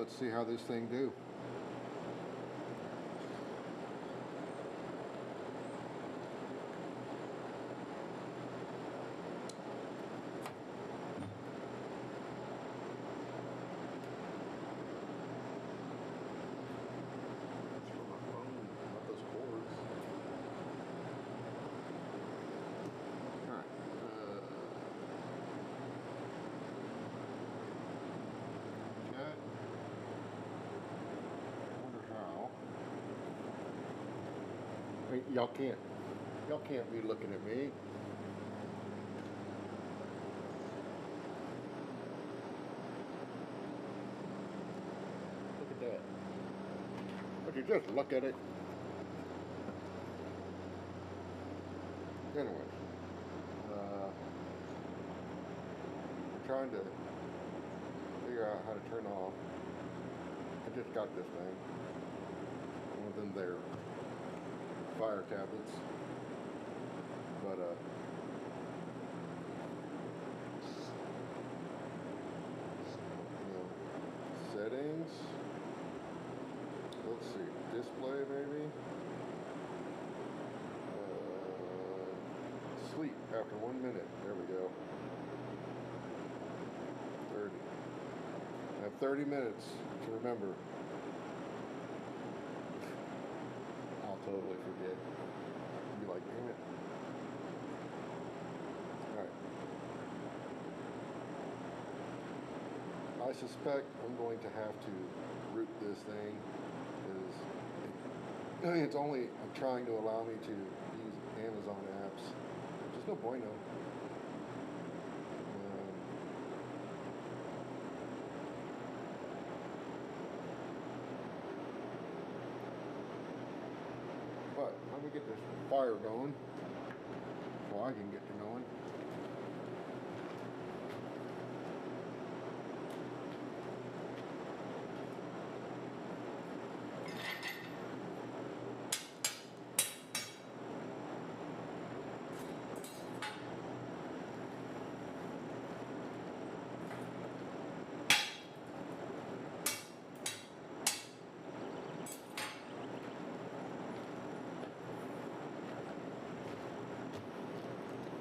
let's see how this thing do. Y'all can't be looking at me. Look at that. But you just look at it. Anyway, I'm trying to figure out how to turn off. I just got this thing. One of them there. Fire tablets, but you know, settings. Let's see, display maybe. Sleep after 1 minute. There we go. 30. I have 30 minutes to remember. Totally forget. Be like, damn it. Alright. I suspect I'm going to have to root this thing because it's only trying to allow me to use Amazon apps. There's no bueno. But let me get this fire going so I can get to going.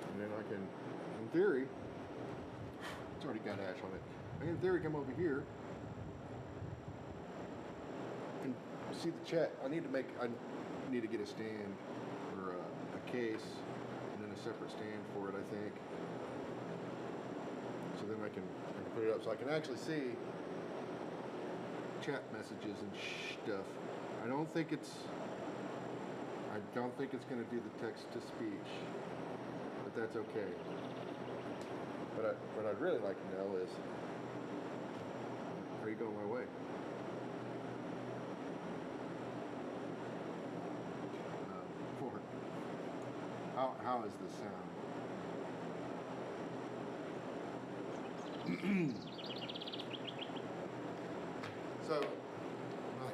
And then I can, in theory, it's already got ash on it. I can, in theory, come over here and see the chat. I need to get a stand or a case and then a separate stand for it, I think. So then I can put it up so I can actually see chat messages and stuff. I don't think it's going to do the text to speech. That's okay. But what I'd really like to know is, are you going my way? How is this sound? So I'm not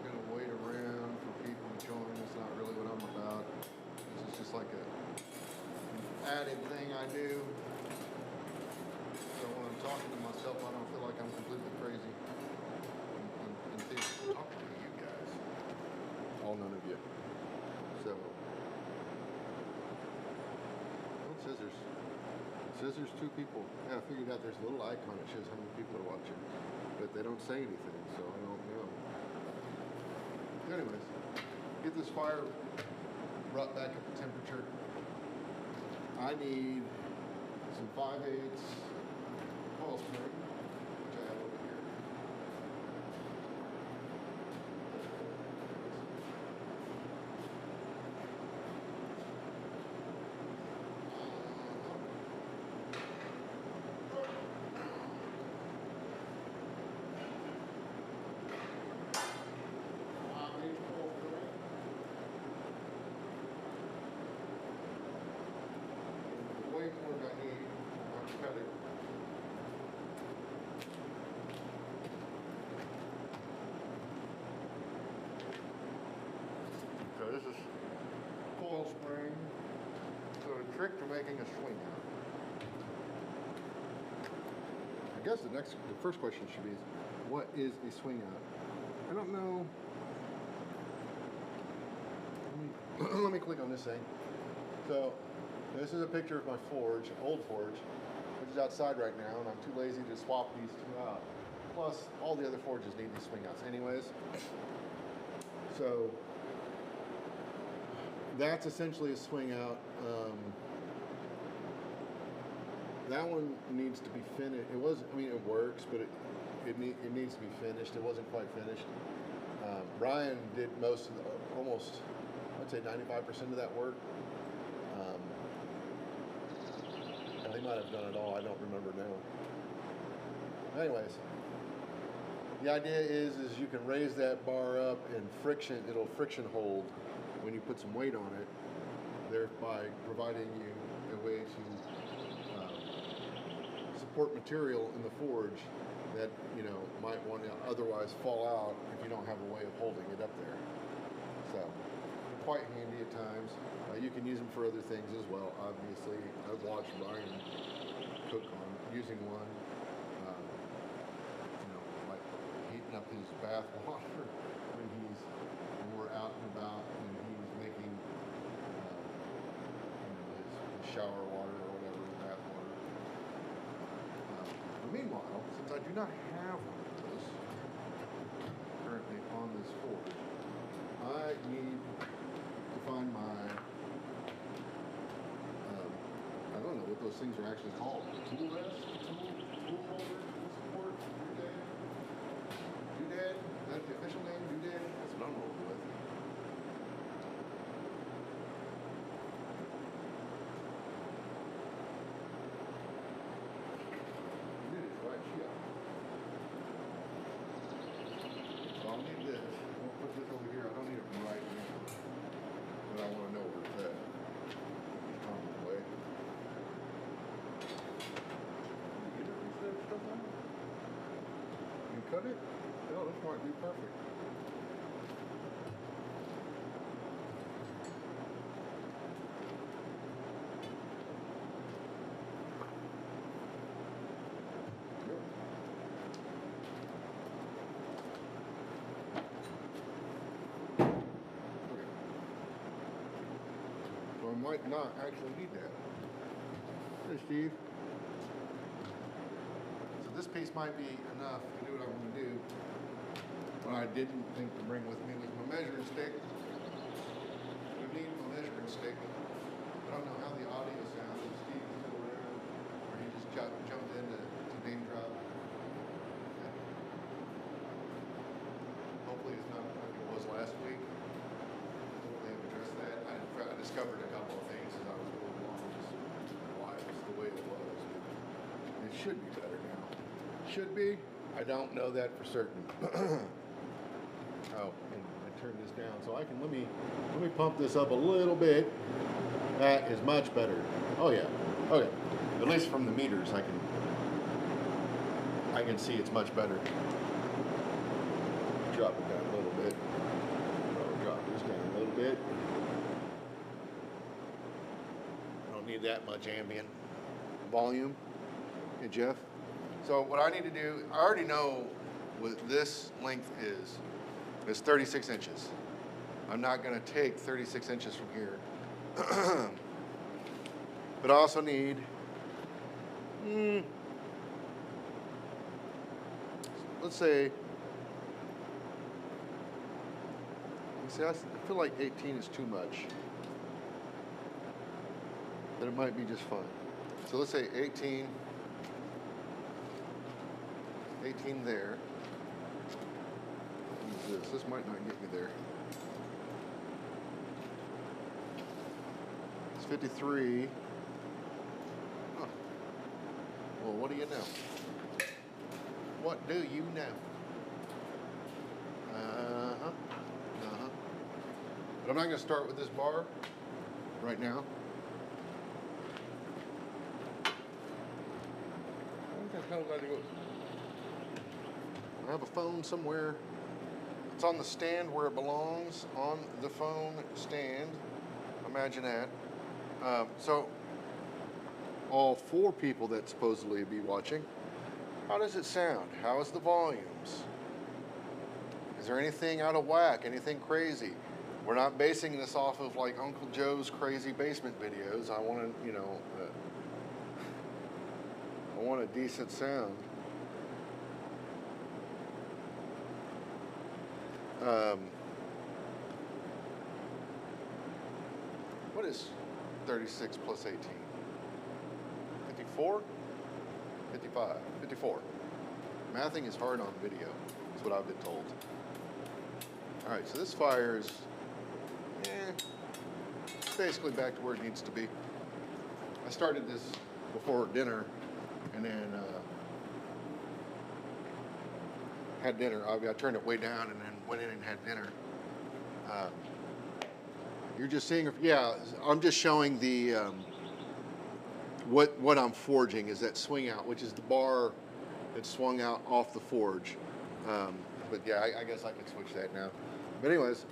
gonna wait around for people to join. That's not really what I'm about. This is just like an added thing I do. So when I'm talking to myself, I don't feel like I'm completely crazy. And talking to you guys, all none of you. So, it says there's 2 people. Yeah, I figured out there's a little icon that shows how many people are watching, but they don't say anything, so I don't know. Anyways, get this fire brought back up to temperature. I need some 5/8 coil spring, which I have over here. Way more than I need. I'm cutting. So this is coil spring. So the trick to making a swing out. guess the first question should be, what is a swing out? I don't know. Let me click on this thing. So this is a picture of my forge, old forge, which is outside right now, and I'm too lazy to swap these two out. Plus, all the other forges need these swing outs anyways. So that's essentially a swing out. That one needs to be finished. It was, I mean, it works, but it needs to be finished. It wasn't quite finished. Brian did most of the, almost, I'd say 95% of that work. Well, he might have done it all. I don't remember now. Anyways, the idea is you can raise that bar up and friction. It'll friction hold when you put some weight on it, thereby providing you a way to support material in the forge that might want to otherwise fall out if you don't have a way of holding it up there. So quite handy at times. You can use them for other things as well. Obviously, I've watched Brian cook on using one. Like heating up his bath water when we're out and about and he's making his shower water or whatever, bath water. But meanwhile, since I do not have one of those currently on this forge, I need to find my I don't know what those things are actually called. Tool rest? Tool holder? Tool support? Doodad? Is that the official name? Doodad? That's what I'm rolling with. It is right here. So I'll need this. I'll put this over here. I don't need it right now. But I want to know where it's at. Probably. You cut it? Oh, this might be perfect. Good. Okay. So I might not actually need that. Hey, Steve. This piece might be enough to do what I want to do. What I didn't think to bring with me was my measuring stick. I need my measuring stick. I don't know how the audio sounds if Steve is still around or he just jumped in to name drop. Hopefully it's not like it was last week. Hopefully they've addressed that. I discovered a couple of things as I was going along, just why it was the way it was. It should be better now. Should be. I don't know that for certain. Oh, and I turned this down so I can let me pump this up a little bit. That is much better. Oh yeah. Okay. At least from the meters I can see it's much better. Drop it down a little bit. Drop this down a little bit. I don't need that much ambient volume. Hey Jeff. So what I need to do, I already know what this length is. It's 36 inches. I'm not going to take 36 inches from here. But I also need, let's say, I feel like 18 is too much. But it might be just fine. So let's say 18 there. What is this? This might not get me there. It's 53. Huh. Well, what do you know? What do you know? But I'm not going to start with this bar right now. I have a phone somewhere. It's on the stand where it belongs, on the phone stand. Imagine that. So all 4 people that supposedly be watching How does it sound? How is the volumes? Is there anything out of whack? Anything crazy? We're not basing this off of like Uncle Joe's crazy basement videos. I want to, I want a decent sound. What is 36 plus 18? 54? 55? 54. Mathing is hard on video. That's what I've been told. All right, so this fire is basically back to where it needs to be. I started this before dinner and then had dinner. I turned it way down and then went in and had dinner. You're just seeing, yeah, I'm just showing the, what I'm forging is that swing out, which is the bar that swung out off the forge. But yeah, I guess I can switch that now. But anyways,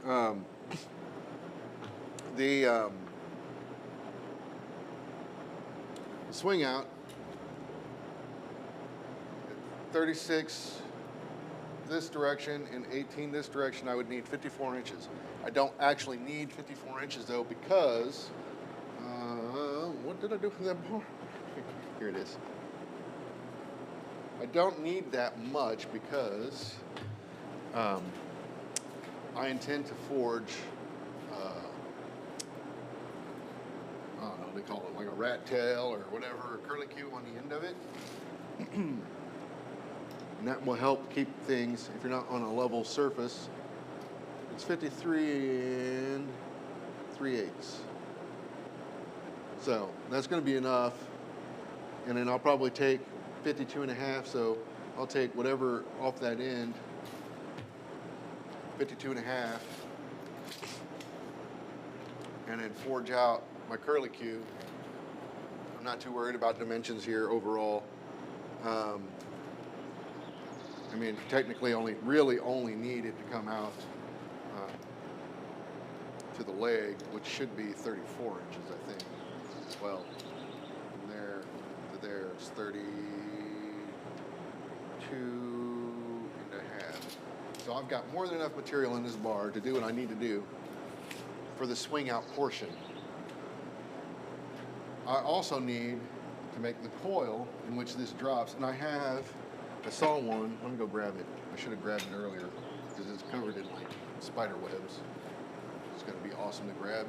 the swing out, 36 this direction and 18 this direction, I would need 54 inches. I don't actually need 54 inches though because, what did I do for that bar? Here it is. I don't need that much because I intend to forge, I don't know, they call it like a rat tail or whatever, a curlicue on the end of it. And that will help keep things, if you're not on a level surface, it's 53 3/8. So that's going to be enough. And then I'll probably take 52.5, so I'll take whatever off that end, 52.5, and then forge out my curlicue. I'm not too worried about dimensions here overall. I mean, technically really only need it to come out to the leg, which should be 34 inches, I think. Well, from there to there, it's 32.5. So I've got more than enough material in this bar to do what I need to do for the swing out portion. I also need to make the coil in which this drops, and I saw one. Let me go grab it. I should have grabbed it earlier because it's covered in like spider webs. It's going to be awesome to grab.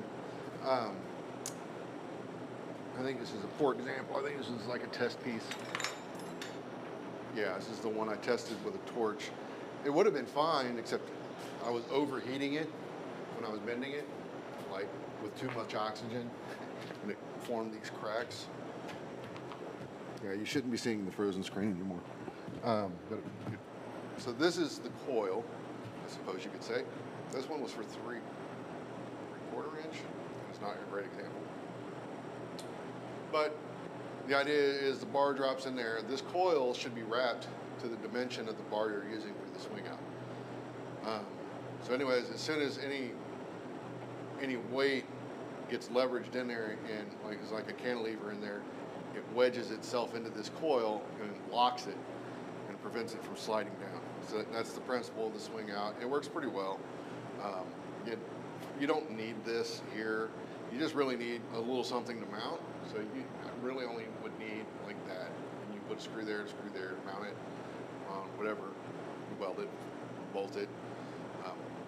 I think this is a poor example. I think this is like a test piece. Yeah, this is the one I tested with a torch. It would have been fine, except I was overheating it when I was bending it, like with too much oxygen, and it formed these cracks. Yeah, you shouldn't be seeing the frozen screen anymore. So this is the coil, I suppose you could say. This one was for 3/4 inch. It's not a great example. But the idea is the bar drops in there. This coil should be wrapped to the dimension of the bar you're using for the swing out. So anyways, as soon as any weight gets leveraged in there and it's like a cantilever in there, it wedges itself into this coil and locks it and prevents it from sliding down. So that's the principle of the swing out. It works pretty well. You don't need this here. You just really need a little something to mount. So you really only would need like that. And you put a screw there, mount it on whatever, you weld it, bolt it.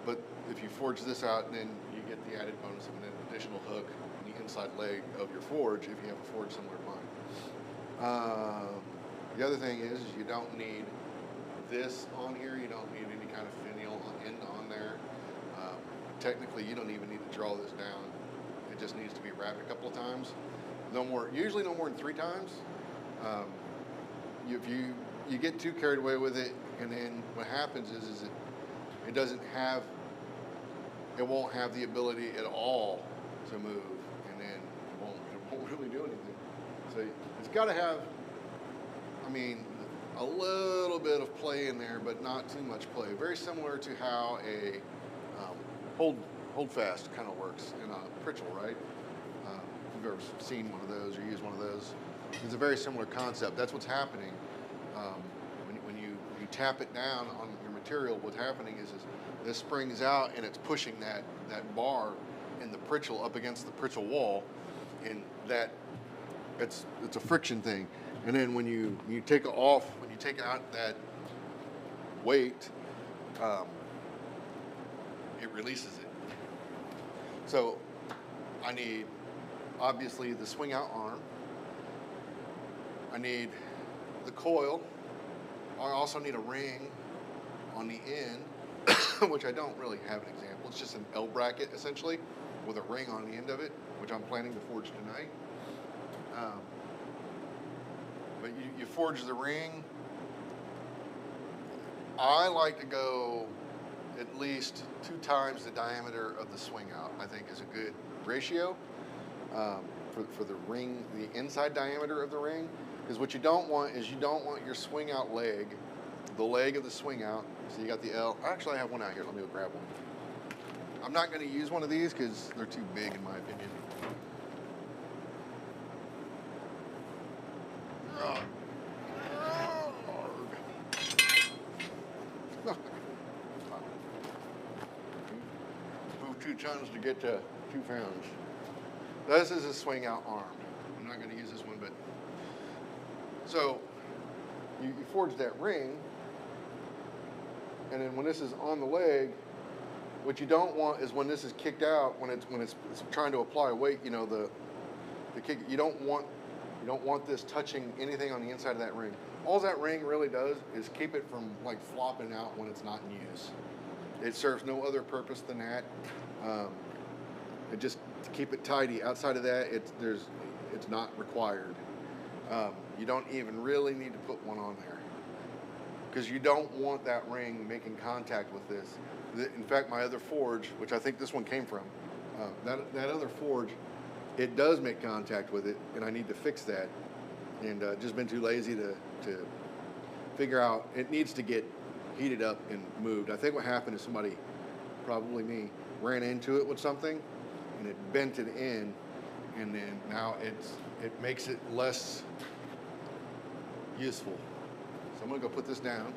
But if you forge this out, then you get the added bonus of an additional hook on the inside leg of your forge if you have a forge similar to mine. The other thing is you don't need this on here. You don't need any kind of finial end on there. Technically, you don't even need to draw this down. It just needs to be wrapped a couple of times. Usually no more than 3 times. If you get too carried away with it, and then what happens is it won't have the ability at all to move, and then it won't really do anything. So it's got to have, a little bit of play in there, but not too much play. Very similar to how a hold fast kind of works in a pritchel, right? If you've ever seen one of those or used one of those, it's a very similar concept. That's what's happening. tap it down on your material, what's happening is this springs out and it's pushing that bar in the pritchel up against the pritchel wall, and that it's a friction thing. And then when you take it off, when you take out that weight, it releases it. So I need, obviously, the swing out arm. I need the coil. I also need a ring on the end, which I don't really have an example. It's just an L bracket, essentially, with a ring on the end of it, which I'm planning to forge tonight. But you forge the ring. I like to go at least 2 times the diameter of the swing out, I think is a good ratio for the ring, the inside diameter of the ring. Because what you don't want is you don't want your swing out leg, the leg of the swing out. So you got the L. Actually, I have one out here. Let me go grab one. I'm not going to use one of these because they're too big in my opinion. Move 2 tons to get to 2 pounds. This is a swing out arm. I'm not going to use this one, but so you forge that ring, and then when this is on the leg, what you don't want is when this is kicked out, when it's trying to apply weight, you know, the kick. You don't want this touching anything on the inside of that ring. All that ring really does is keep it from like flopping out when it's not in use. It serves no other purpose than that. It just to keep it tidy. Outside of that, it's not required. You don't even really need to put one on there because you don't want that ring making contact with this. In fact, my other forge, which I think this one came from, that other forge, it does make contact with it, and I need to fix that. And just been too lazy to figure out. It needs to get heated up and moved. I think what happened is somebody, probably me, ran into it with something, and it bent it in, and then now it makes it less useful. So I'm gonna go put this down,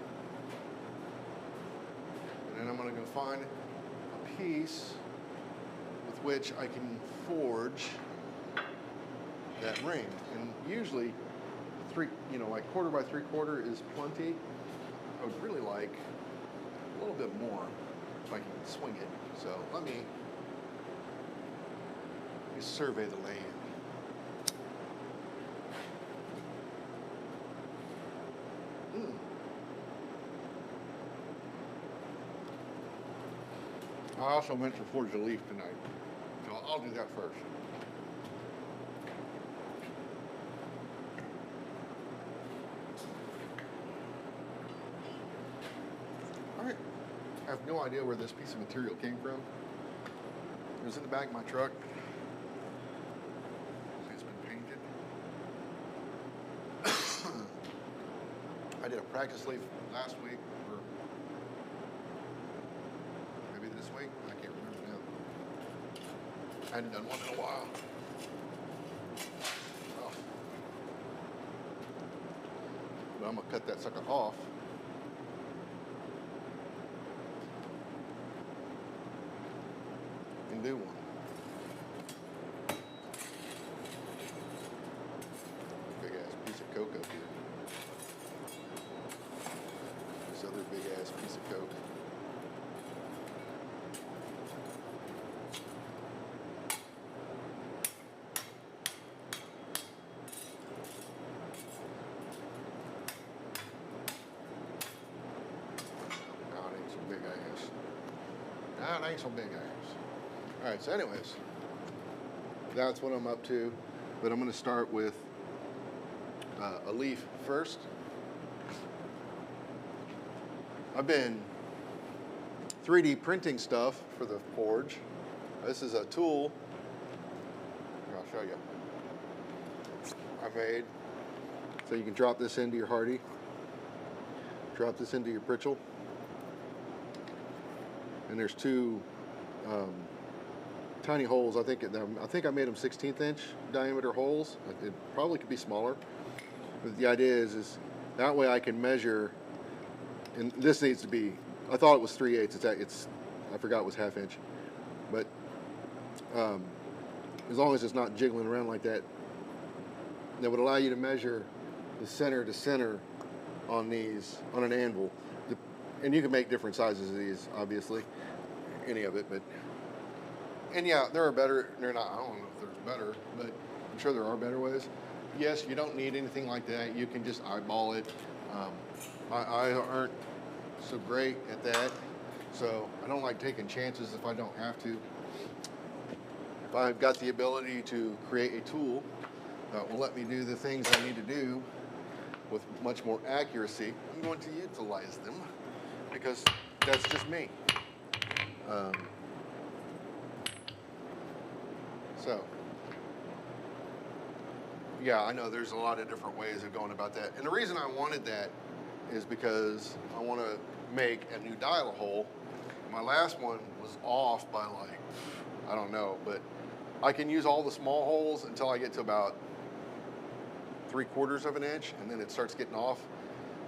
and then I'm gonna go find a piece with which I can forge that ring. And usually, like 1/4 by 3/4 is plenty. I would really like a little bit more if I can swing it. So let me survey the land. I also meant to forge a leaf tonight, so I'll do that first. All right, I have no idea where this piece of material came from. It was in the back of my truck. It's been painted. I did a practice leaf last week, or maybe this week. I can't remember now. I hadn't done one in a while. Oh. But I'm gonna cut that sucker off. And do one. Big ass piece of coke up here. This other big ass piece of coke. Oh, it ain't so big ass. No, it ain't so big ass. All right, so anyways, that's what I'm up to, but I'm going to start with a leaf first. I've been 3D printing stuff for the forge. This is a tool, here, I'll show you, I made, so you can drop this into your hardy, drop this into your pritchel, and there's 2 tiny holes. I think I made them 16th inch diameter holes. It probably could be smaller, but the idea is that way I can measure And this needs to be, I thought it was 3/8. I forgot it was 1/2 inch. But um, as long as it's not jiggling around like that, that would allow you to measure the center to center on these, on an anvil. And you can make different sizes of these, obviously, any of it, but, and yeah, there are better, they're not, I don't know if there's better, but I'm sure there are better ways. Yes, you don't need anything like that. You can just eyeball it. I aren't so great at that, so I don't like taking chances if I don't have to. If I've got the ability to create a tool that will let me do the things I need to do with much more accuracy, I'm going to utilize them because that's just me. So, yeah, I know there's a lot of different ways of going about that. And the reason I wanted that is because I want to make a new dial hole. My last one was off by like, I don't know, but I can use all the small holes until I get to about 3/4 of an inch, and then it starts getting off,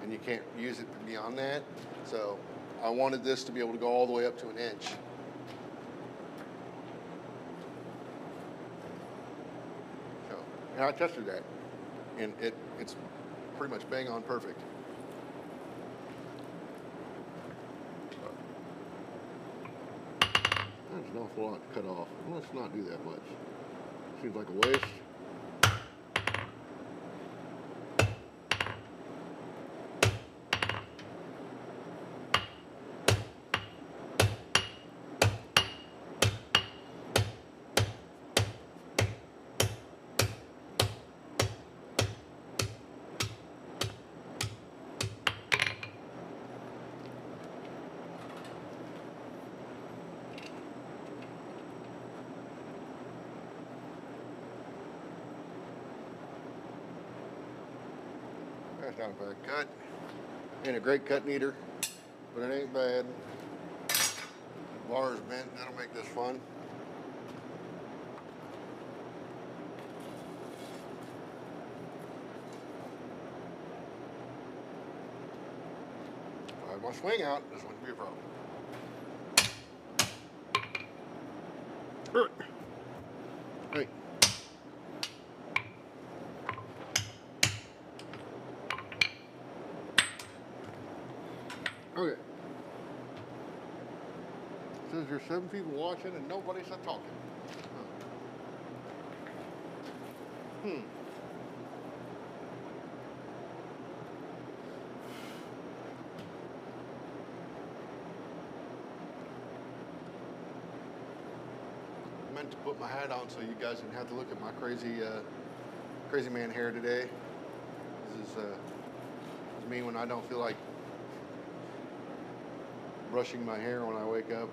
and you can't use it beyond that. So I wanted this to be able to go all the way up to an inch. So, and I tested that, and it's pretty much bang on perfect. There's an awful lot to cut off. Let's not do that much. Seems like a waste. That's not a bad cut. Ain't a great cut neither, but it ain't bad. Bars bent, that'll make this fun. If I have my swing out, this wouldn't be a problem. Hey. Okay. Says there's 7 people watching and nobody's talking. I meant to put my hat on so you guys didn't have to look at my crazy man hair today. This is me when I don't feel like brushing my hair when I wake up.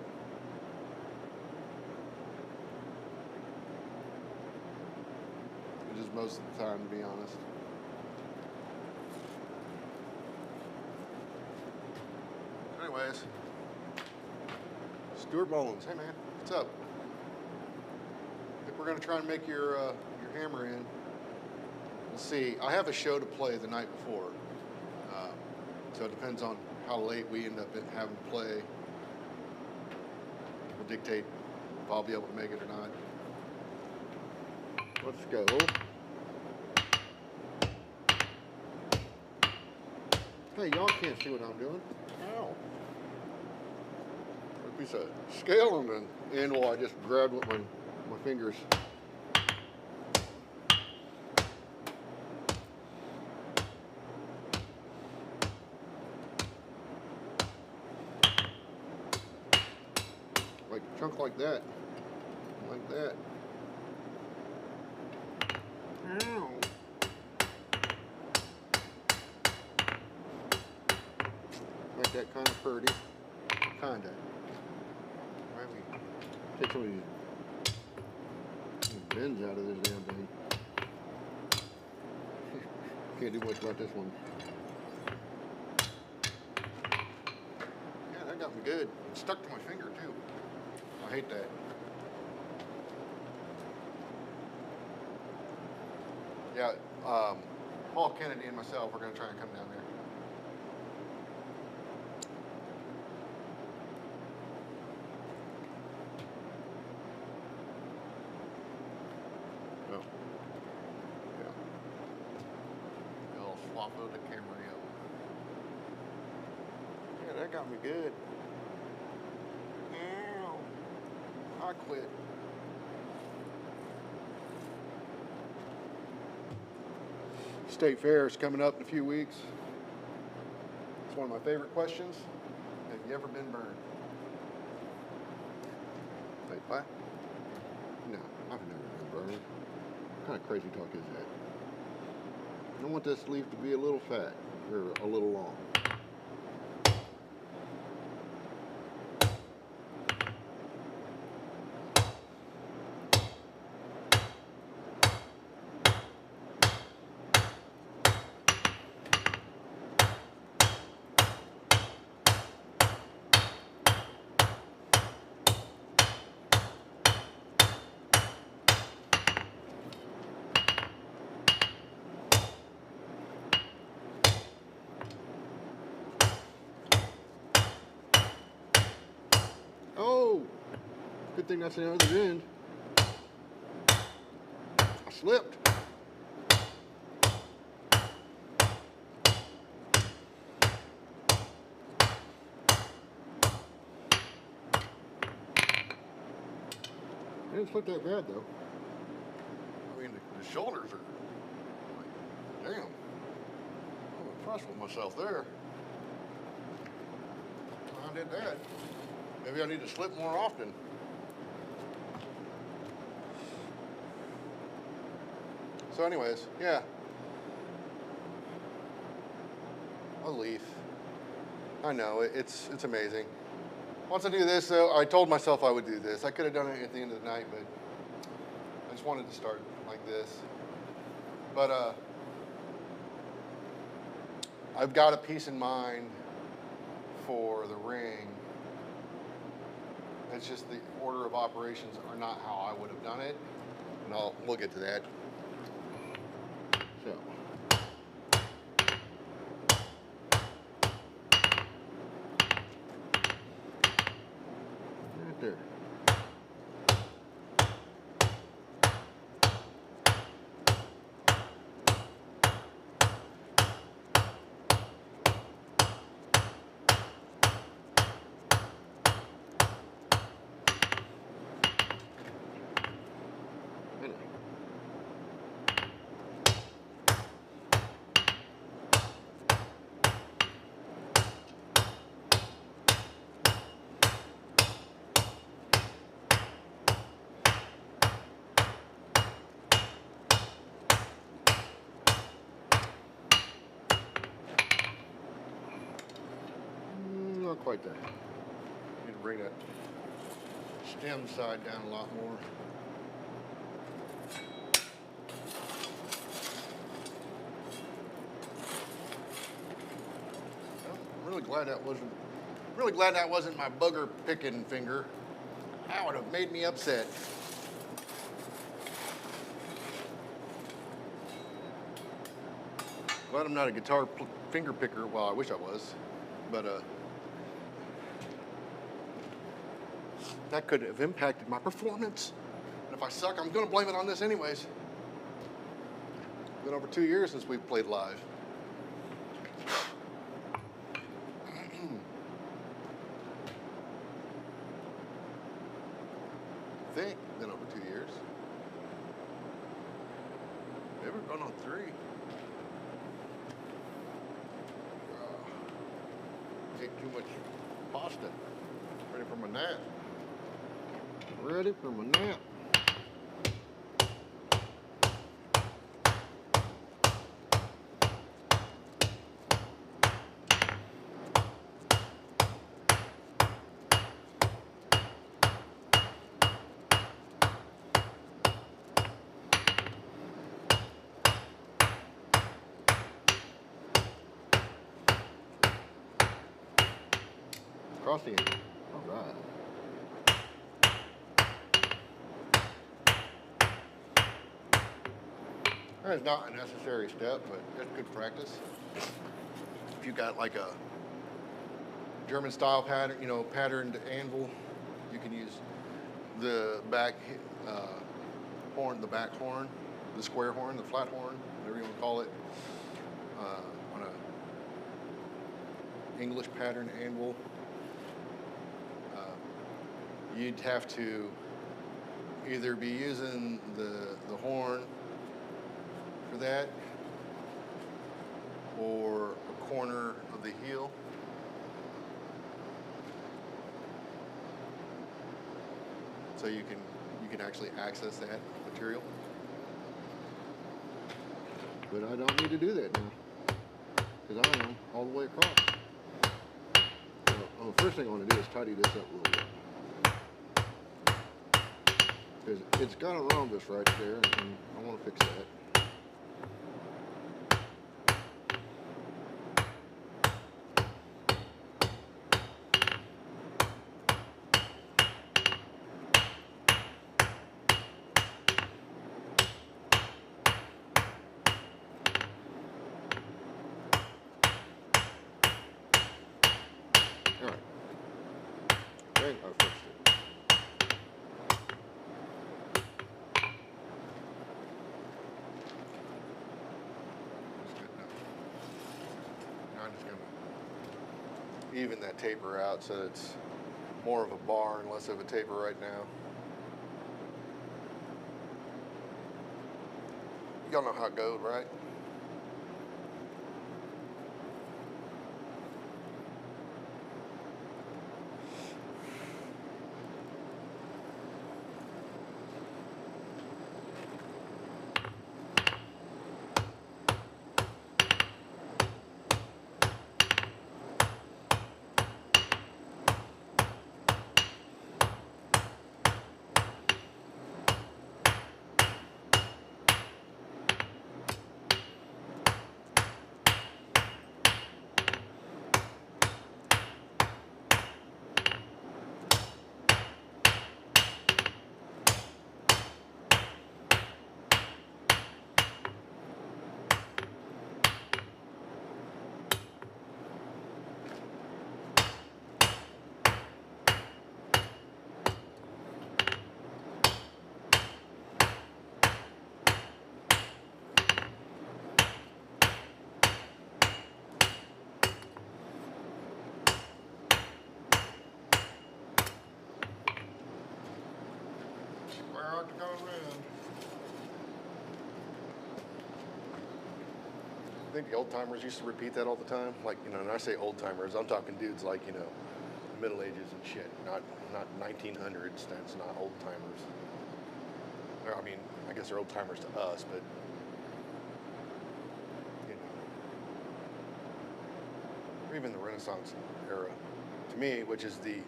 It is most of the time, to be honest. Anyways, Stuart Mullins, hey man, what's up? I think we're gonna try and make your hammer in. We'll see. I have a show to play the night before, so it depends on how late we end up having to play. Will dictate if I'll be able to make it or not. Let's go. Hey, y'all can't see what I'm doing. Ow. A piece of scale on the anvil I just grabbed with my fingers. Like a chunk like that. Like that. Ow. Like that kind of pretty. Kinda. Maybe take some of these bends out of this damn thing. Can't do much about this one. Yeah, that got me good. It stuck to my finger too. I hate that. Yeah, Paul Kennedy and myself are going to try and come down there. Oh, yeah. I'll swap out the Camry. Yeah, that got me good. Ow. I quit. State Fair is coming up in a few weeks. It's one of my favorite questions. Have you ever been burned? Wait, what? No, I've never been burned. What kind of crazy talk is that? I want this leaf to be a little fat, or a little long. Oh, good thing that's the other end. I slipped. It didn't slip that bad though. I mean, the shoulders are like, damn. I'm impressed with myself there. I did that. Maybe I need to slip more often. So anyways, yeah. A leaf. I know, it's amazing. Once I do this though, I told myself I would do this. I could have done it at the end of the night, but I just wanted to start like this. But I've got a peace in mind for the ring. It's just the order of operations are not how I would have done it. And we'll get to that. So. Right there. Not quite there. Need to bring that stem side down a lot more. Well, I'm really glad that wasn't my booger picking finger. That would have made me upset. Glad I'm not a guitar finger picker. Well, I wish I was, but that could have impacted my performance. And if I suck, I'm going to blame it on this anyways. It's been over 2 years since we've played live. I think it's been over 2 years. Maybe we're going on 3. Ate too much pasta. Ready for my nap. Ready for my nap. Across the end. All right. That is not a necessary step, but it's good practice. If you got like a German style pattern, patterned anvil, you can use the back horn, the back horn, the square horn, the flat horn, whatever you want to call it, on a English pattern anvil, you'd have to either be using the horn for that or a corner of the heel. So you can actually access that material. But I don't need to do that now, because I am all the way across. So, the first thing I want to do is tidy this up a little bit. Because it's got a rhombus right there, and I want to fix that. Alright, I think I fixed it. That's good enough. Now I'm just going to even that taper out so it's more of a bar and less of a taper right now. Y'all know how it goes, right? To go around. I think the old timers used to repeat that all the time. Like, you know, when I say old timers, I'm talking dudes like, you know, Middle Ages and shit. Not 1900s. That's not old timers. Or, I mean, I guess they're old timers to us, but you know, or even the Renaissance era, to me, which is the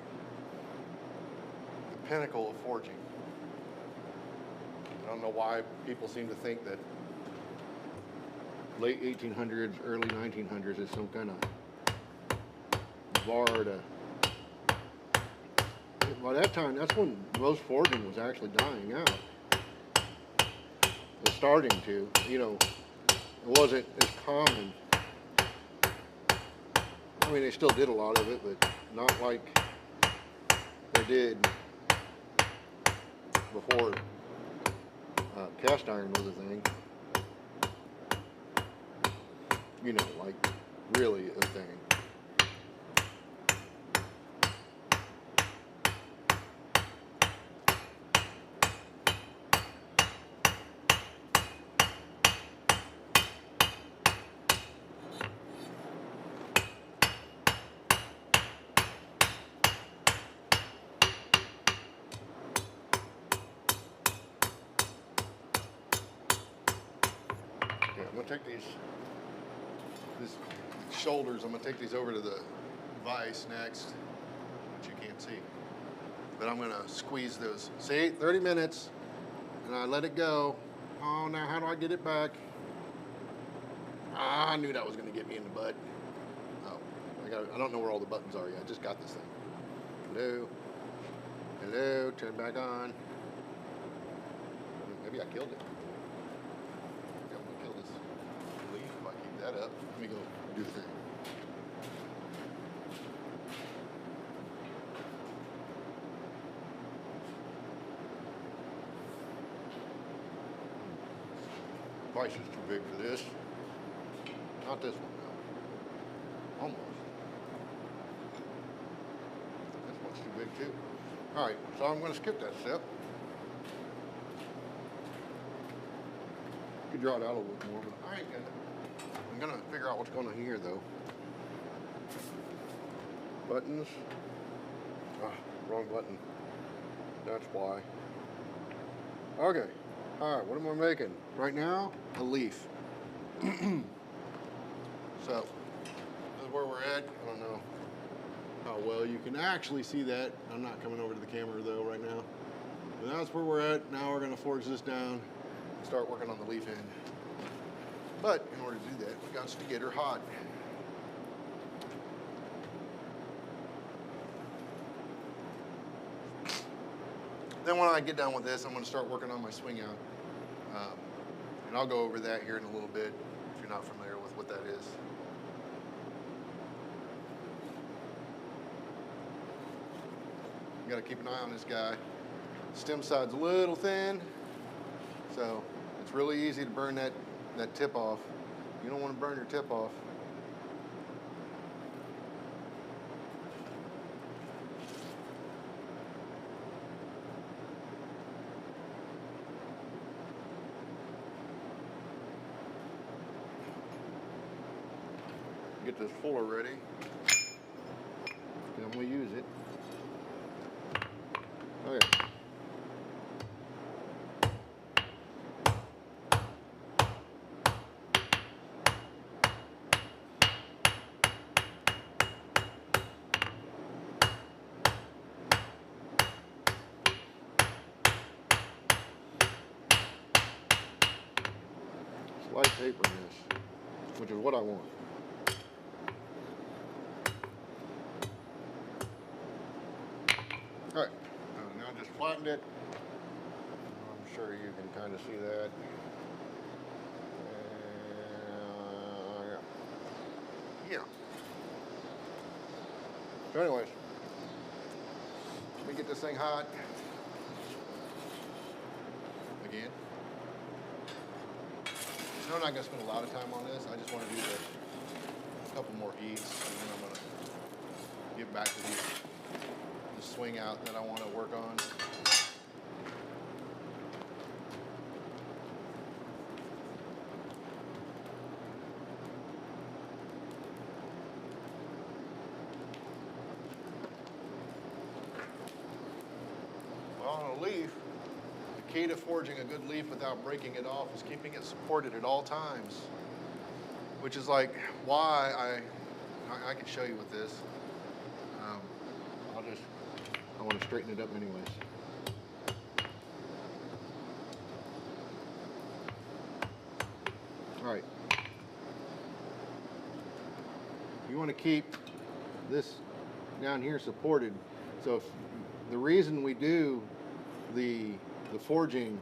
pinnacle of forging. I don't know why people seem to think that late 1800s, early 1900s is some kind of bar to... By that time, that's when most forging was actually dying out. It was starting to, you know, it wasn't as common. I mean, they still did a lot of it, but not like they did before cast iron was a thing. You know, like really a thing. I'm going to take these shoulders, I'm going to take these over to the vise next, which you can't see. But I'm going to squeeze those. See, 30 minutes, and I let it go. Oh, now how do I get it back? Ah, I knew that was going to get me in the butt. Oh, I don't know where all the buttons are yet. I just got this thing. Hello. Hello, turn back on. Maybe I killed it. That up. Let me go do the thing. Vice is too big for this. Not this one though. Almost. This one's too big too. Alright, so I'm going to skip that step. You could draw it out a little bit more, but I ain't gonna. I'm going to figure out what's going on here though. Buttons. Ah, wrong button. That's why. Okay. Alright, what am I making? Right now, a leaf. So, this is where we're at. I don't know how well you can actually see that. I'm not coming over to the camera though right now. But that's where we're at. Now we're going to forge this down and start working on the leaf end. But in order to do that, we got to get her hot. Then when I get done with this, I'm going to start working on my swing out. And I'll go over that here in a little bit if you're not familiar with what that is. You got to keep an eye on this guy. Stem side's a little thin, so it's really easy to burn that tip off. You don't want to burn your tip off. Get this fuller ready, then we'll use it. Okay. Slight tapering this, which is what I want. All right, now I just flattened it. I'm sure you can kind of see that. Yeah. So anyways, let me get this thing hot. Again. So I'm not going to spend a lot of time on this. I just want to do a couple more heats, and then I'm going to get back to the swing out that I want to work on. Well, on a leaf, the key to forging a good leaf without breaking it off is keeping it supported at all times, which is like why I can show you with this. I want to straighten it up anyways. All right. You want to keep this down here supported. So if the reason we do the forging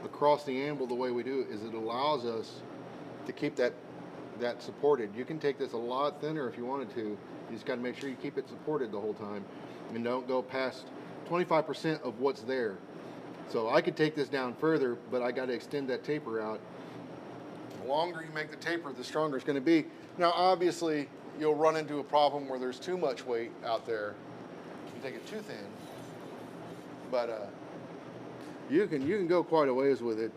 across the anvil the way we do it is it allows us to keep that supported. You can take this a lot thinner if you wanted to. You just got to make sure you keep it supported the whole time and don't go past 25% of what's there. So I could take this down further, but I got to extend that taper out. The longer you make the taper, the stronger it's going to be. Now, obviously, you'll run into a problem where there's too much weight out there. You take it too thin, but you can go quite a ways with it.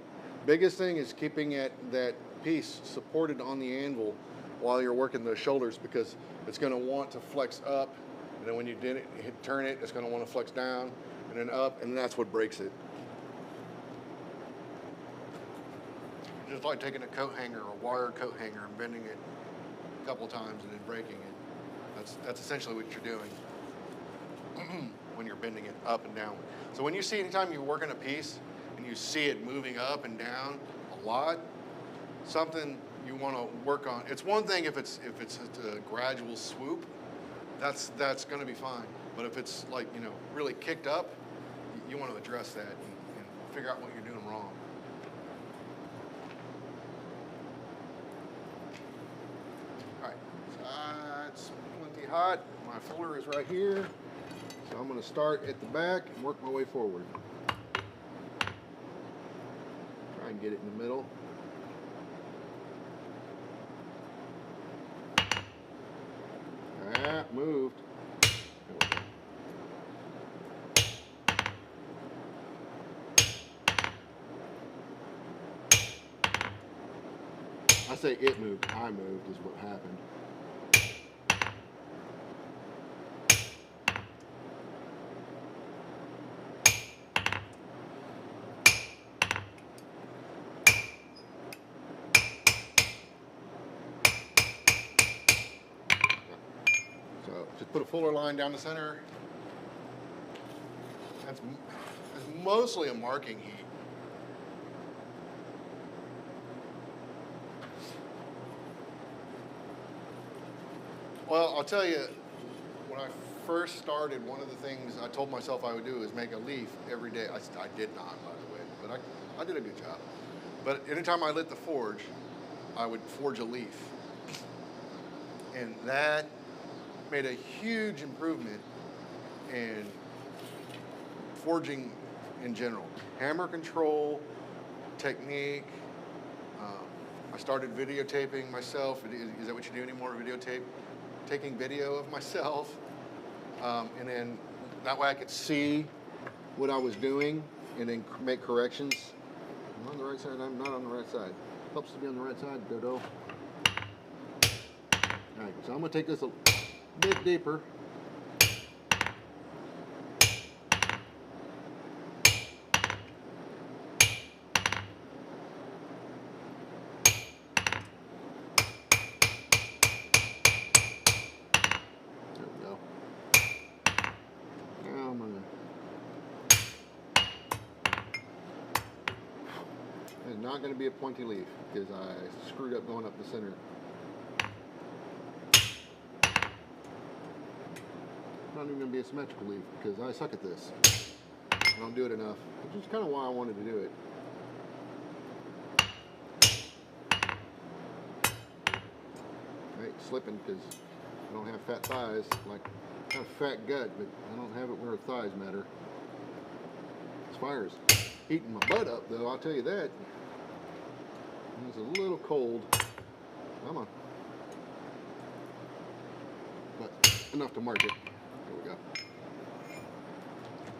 Biggest thing is keeping that piece supported on the anvil while you're working those shoulders, because it's going to want to flex up, and then when you turn it, it's going to want to flex down and then up, and that's what breaks it. Just like taking a coat hanger, a wire coat hanger, and bending it a couple times and then breaking it. That's essentially what you're doing when you're bending it up and down. So when you see, anytime you're working a piece and you see it moving up and down a lot, something you want to work on. It's one thing if it's a gradual swoop, that's going to be fine. But if it's like, really kicked up, you want to address that and figure out what you're doing wrong. All right, so it's plenty hot. My fuller is right here. So I'm going to start at the back and work my way forward. Try Try and get it in the middle. That moved. I say it moved, I moved is what happened. So just put a fuller line down the center. That's mostly a marking heat. Well, I'll tell you, when I first started, one of the things I told myself I would do is make a leaf every day. I did not, by the way, but I did a good job. But anytime I lit the forge, I would forge a leaf. And that made a huge improvement in forging in general. Hammer control, technique. I started videotaping myself. Is that what you do anymore, videotape? Taking video of myself. And then that way I could see what I was doing and then make corrections. I'm on the right side, I'm not on the right side. Helps to be on the right side, Dodo. All right, so I'm gonna take this a bit deeper. It's not going to be a pointy leaf because I screwed up going up the center. Not even going to be a symmetrical leaf because I suck at this. I don't do it enough, which is kind of why I wanted to do it. Right, slipping because I don't have fat thighs. Like, I have a fat gut, but I don't have it where thighs matter. This fire is heating my butt up, though, I'll tell you that. It's a little cold. Come on. But enough to mark it. There we go.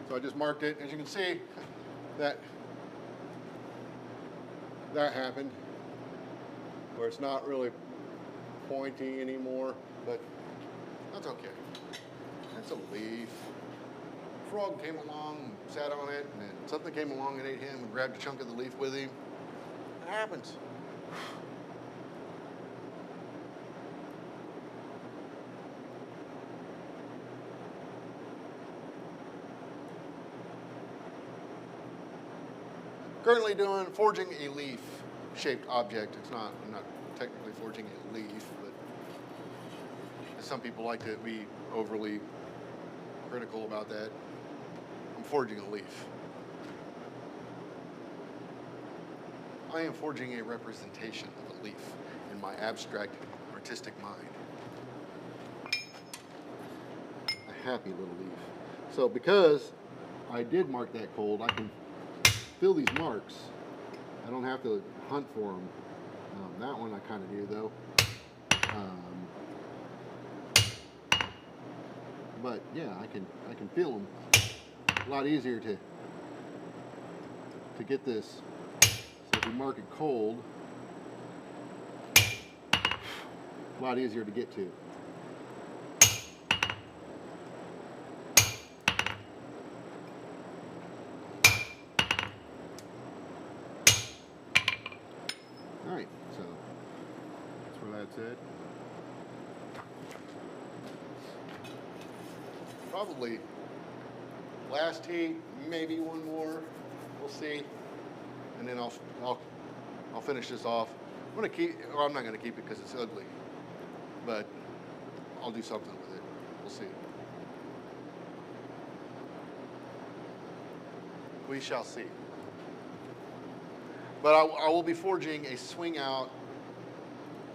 So I just marked it. As you can see, that happened. Where it's not really pointy anymore, but that's okay. That's a leaf. Frog came along, sat on it, and then something came along and ate him and grabbed a chunk of the leaf with him. It happens. Currently forging a leaf-shaped object. I'm not technically forging a leaf, but some people like to be overly critical about that. I'm forging a leaf. I am forging a representation of a leaf in my abstract artistic mind. A happy little leaf. So because I did mark that cold, I can feel these marks. I don't have to hunt for them. That one I kind of do though. But yeah, I can feel them. A lot easier to get this. So if you mark it cold, a lot easier to get to. All right, so that's where that's at. Probably last heat, maybe one more. We'll see, and then I'll finish this off. I'm gonna keep. Well, I'm not gonna keep it because it's ugly, but I'll do something with it. We'll see. We shall see. But I will be forging a swing out.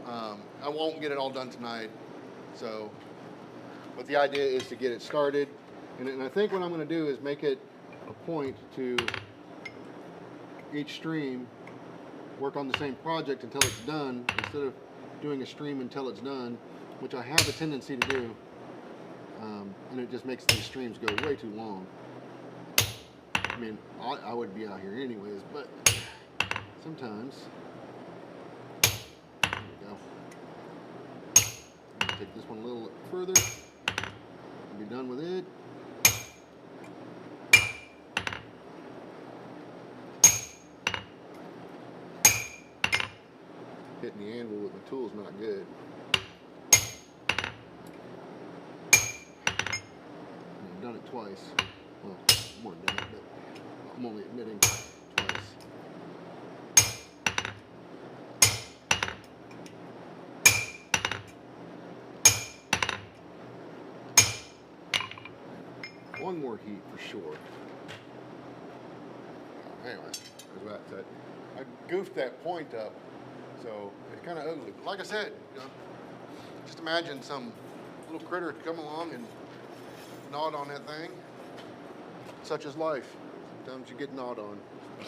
I won't get it all done tonight, so. But the idea is to get it started, and I think what I'm going to do is make it a point to each stream work on the same project until it's done instead of doing a stream until it's done, which I have a tendency to do, and it just makes these streams go way too long. I mean, I would be out here anyways, but sometimes. There we go. I'm gonna take this one a little further. Be done with it. Hitting the anvil with my tool is not good. I've done it twice. Well, more than that, but I'm only admitting twice. One more heat for sure. Anyway, there's that set. I goofed that point up, so it's kind of ugly. But like I said, you know, just imagine some little critter to come along and gnawed on that thing. Such is life. Sometimes you get gnawed on. I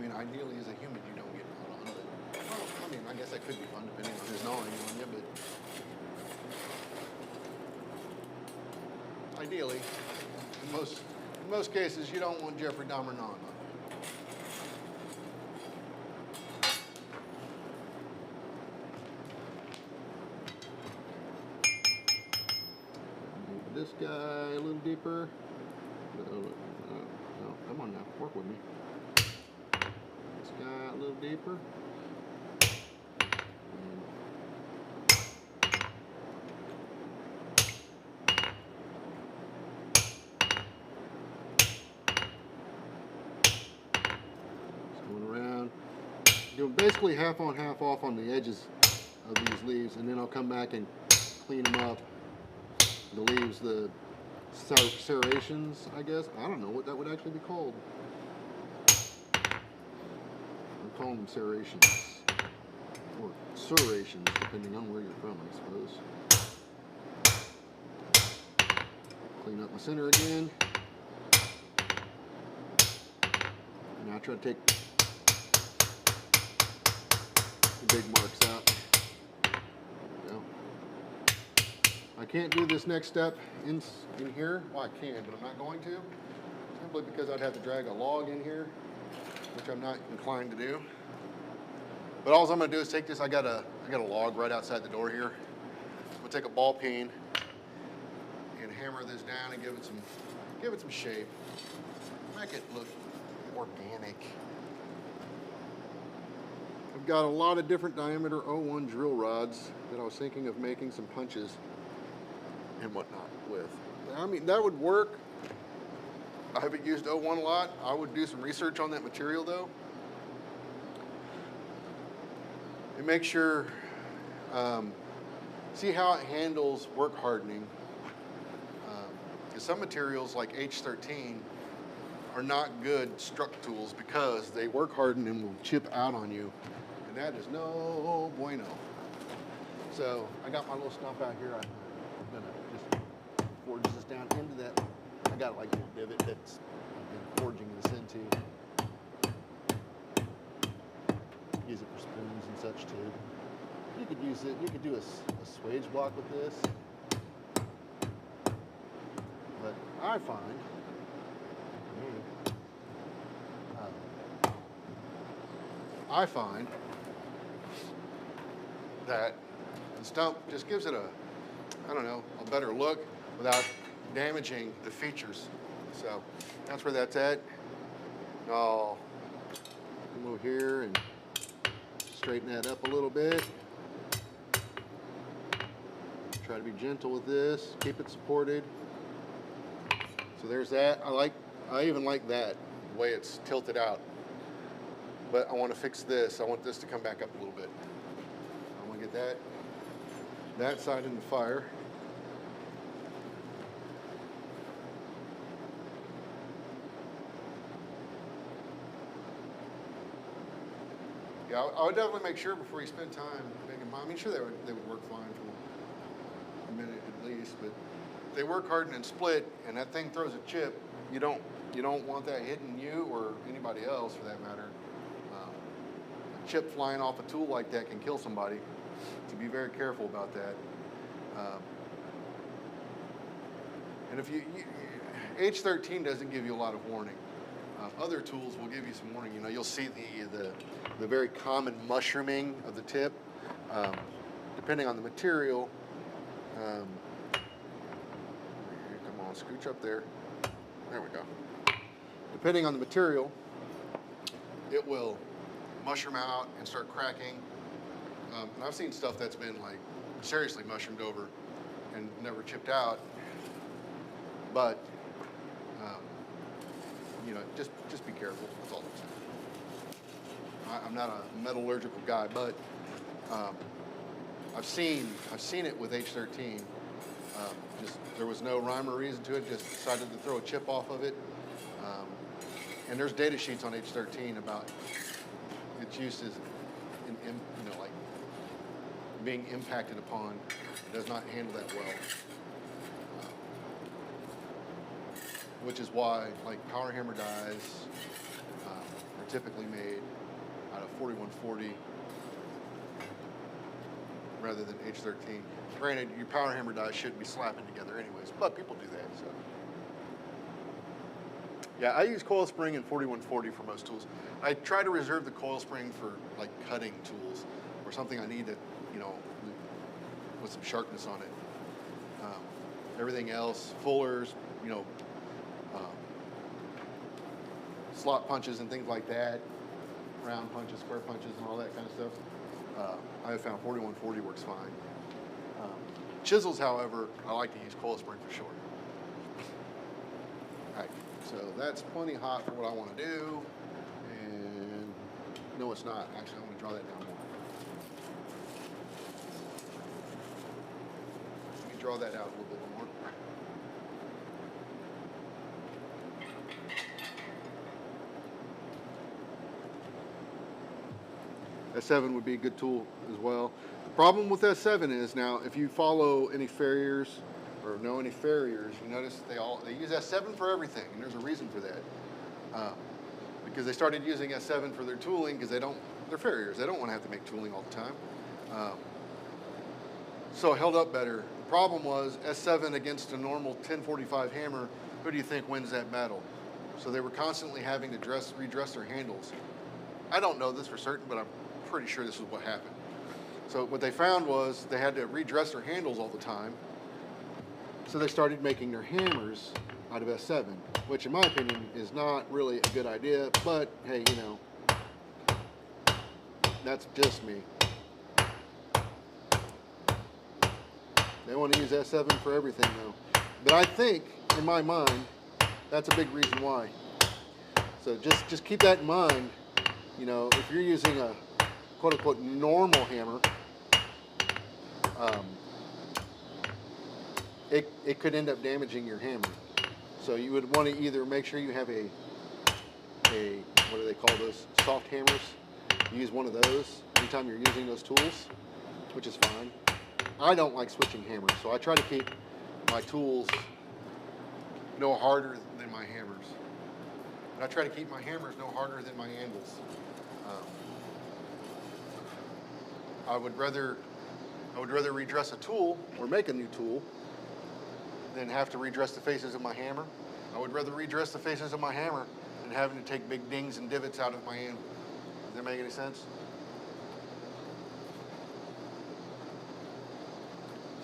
mean, ideally, as a human, you don't get gnawed on. But, well, I mean, I guess that could be fun depending on who's gnawing on you, but ideally, in most cases, you don't want Jeffrey Dahmer gnawing on you. This guy a little deeper. No, come on now, work with me. This guy a little deeper. Doing basically half on, half off on the edges of these leaves, and then I'll come back and clean them up. The leaves, the serrations, I guess. I don't know what that would actually be called. I'm calling them serrations. Or serrations, depending on where you're from, I suppose. Clean up my center again. Now I try to take the big marks out. There we go. I can't do this next step in here. Well, I can, but I'm not going to. Simply because I'd have to drag a log in here, which I'm not inclined to do. But all I'm going to do is take this. I got a log right outside the door here. I'm going to take a ball peen and hammer this down and give it some shape. Make it look organic. I've got a lot of different diameter 01 drill rods that I was thinking of making some punches and whatnot with. I mean, that would work. I haven't used 01 a lot. I would do some research on that material though. And make sure, see how it handles work hardening. Because some materials like H13 are not good struck tools because they work harden and will chip out on you. And that is no bueno. So I got my little stump out here. I'm gonna just forge this down into that. I got like a little divot that's I've been forging this into. Use it for spoons and such too. You could use it. You could do a swage block with this. But I find that the stump just gives it a better look without damaging the features. So that's where that's at. I'll come over here and straighten that up a little bit. Try to be gentle with this, keep it supported. So there's that. I even like that, the way it's tilted out. But I want to fix this. I want this to come back up a little bit. I'm going to get that side in the fire. Yeah, I would definitely make sure before you spend time making them. I mean, sure they would work fine for a minute at least, but if they work hardened and split, and that thing throws a chip, you don't want that hitting you or anybody else for that matter. chip flying off a tool like that can kill somebody. So be very careful about that. And if H13 doesn't give you a lot of warning. Other tools will give you some warning. You know, you'll see the very common mushrooming of the tip, depending on the material. Come on, scooch up there. There we go. Depending on the material, it will mushroom out and start cracking. And I've seen stuff that's been like seriously mushroomed over and never chipped out. But you know, just be careful. That's all I'm saying. I'm not a metallurgical guy, but I've seen it with H13. Just there was no rhyme or reason to it. Just decided to throw a chip off of it. And there's data sheets on H13 about its uses in you know, like being impacted upon. It does not handle that well. Which is why, like, power hammer dies are typically made out of 4140 rather than H13. Granted, your power hammer dies shouldn't be slapping together anyways, but people do that. So, yeah, I use coil spring and 4140 for most tools. I try to reserve the coil spring for like cutting tools or something I need to, you know, with some sharpness on it. Everything else, fullers, you know. Slot punches and things like that, round punches, square punches, and all that kind of stuff. I have found 4140 works fine. Chisels, however, I like to use coil spring for sure. All right, so that's plenty hot for what I want to do. And no, it's not. Actually, I'm going to draw that down more. Let me draw that out a little bit more. S7 would be a good tool as well. The problem with S7 is now, if you follow any farriers or know any farriers, you notice they use S7 for everything, and there's a reason for that. Because they started using S7 for their tooling because they're farriers. They don't want to have to make tooling all the time. So it held up better. The problem was S7 against a normal 1045 hammer, who do you think wins that battle? So they were constantly having to redress their handles. I don't know this for certain, but I'm pretty sure this is what happened. So what they found was they had to redress their handles all the time. So they started making their hammers out of S7, which in my opinion is not really a good idea, but hey, you know, that's just me. They want to use S7 for everything though. But I think, in my mind, that's a big reason why. So just keep that in mind. You know, if you're using a quote-unquote normal hammer, it could end up damaging your hammer. So you would want to either make sure you have a what do they call those, soft hammers. You use one of those anytime you're using those tools, which is fine. I don't like switching hammers, so I try to keep my tools no harder than my hammers. And I try to keep my hammers no harder than my handles. I would rather redress a tool or make a new tool than have to redress the faces of my hammer. I would rather redress the faces of my hammer than having to take big dings and divots out of my handle. Does that make any sense?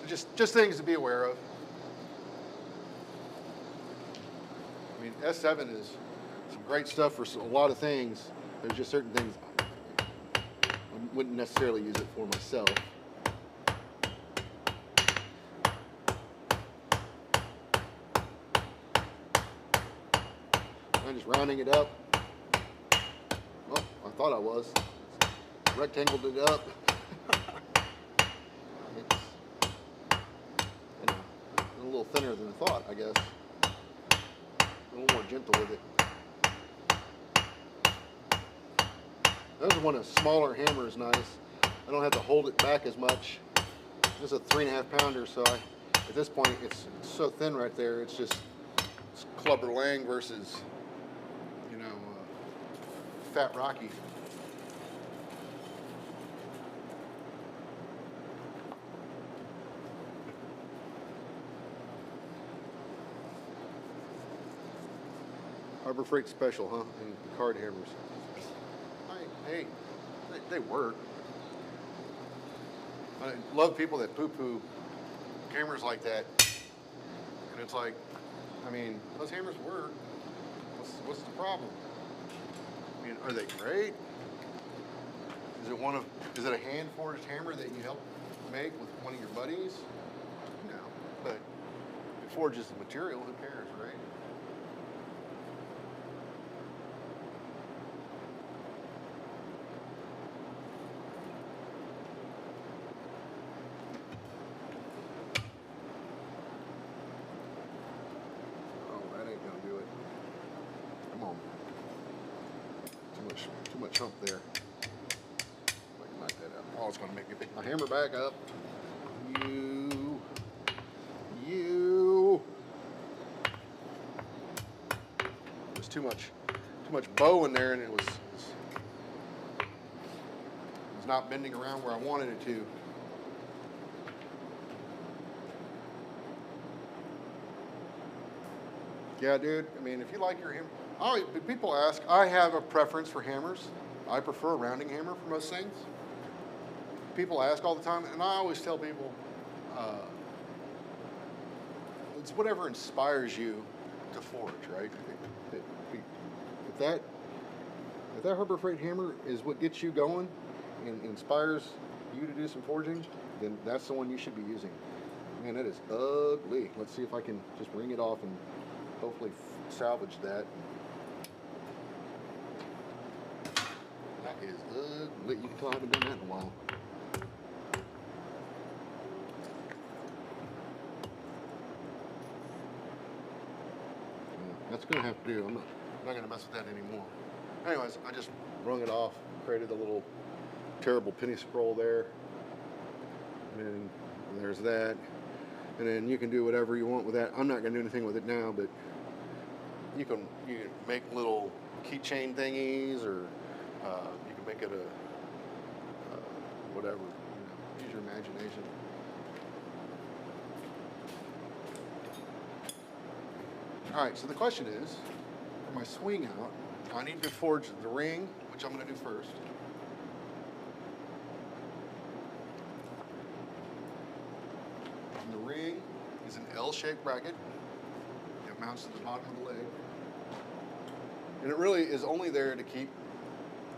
So just things to be aware of. I mean, S7 is some great stuff for a lot of things. There's just certain things I wouldn't necessarily use it for myself. I'm just rounding it up. Well, I thought I was. Rectangled it up. It's, you know, a little thinner than I thought, I guess. A little more gentle with it. This is one of the smaller hammers, nice. I don't have to hold it back as much. This is a 3.5 pounder, so at this point it's so thin right there. It's Clubber Lang versus, you know, Fat Rocky. Harbor Freight Special, huh? And card hammers. Hey, they work. I love people that poo-poo hammers like that. And it's like, I mean, those hammers work. What's the problem? I mean, are they great? Is it a hand forged hammer that you help make with one of your buddies? No. But if it forges the material, who cares, right? Oh, that ain't gonna do it. Come on. Too much hump there. Knock that out. Oh, it's gonna make me pick my hammer back up. You. There's too much bow in there, and it was not bending around where I wanted it to. Yeah, dude. I mean, if you like your hammer, people ask. I have a preference for hammers. I prefer a rounding hammer for most things. People ask all the time, and I always tell people, it's whatever inspires you to forge, right? If that Harbor Freight hammer is what gets you going and inspires you to do some forging, then that's the one you should be using. Man, that is ugly. Let's see if I can just wring it off and hopefully salvage that. That is ugly. You can tell I haven't done that in a while. That's gonna have to do. I'm not gonna mess with that anymore. Anyways, I just wrung it off, created a little terrible penny scroll there, and there's that. And then you can do whatever you want with that. I'm not gonna do anything with it now, but you can make little keychain thingies, or you can make it a whatever. Use your imagination. All right, so the question is, for my swing out, I need to forge the ring, which I'm going to do first. And the ring is an L-shaped bracket. It mounts to the bottom of the leg. And it really is only there to keep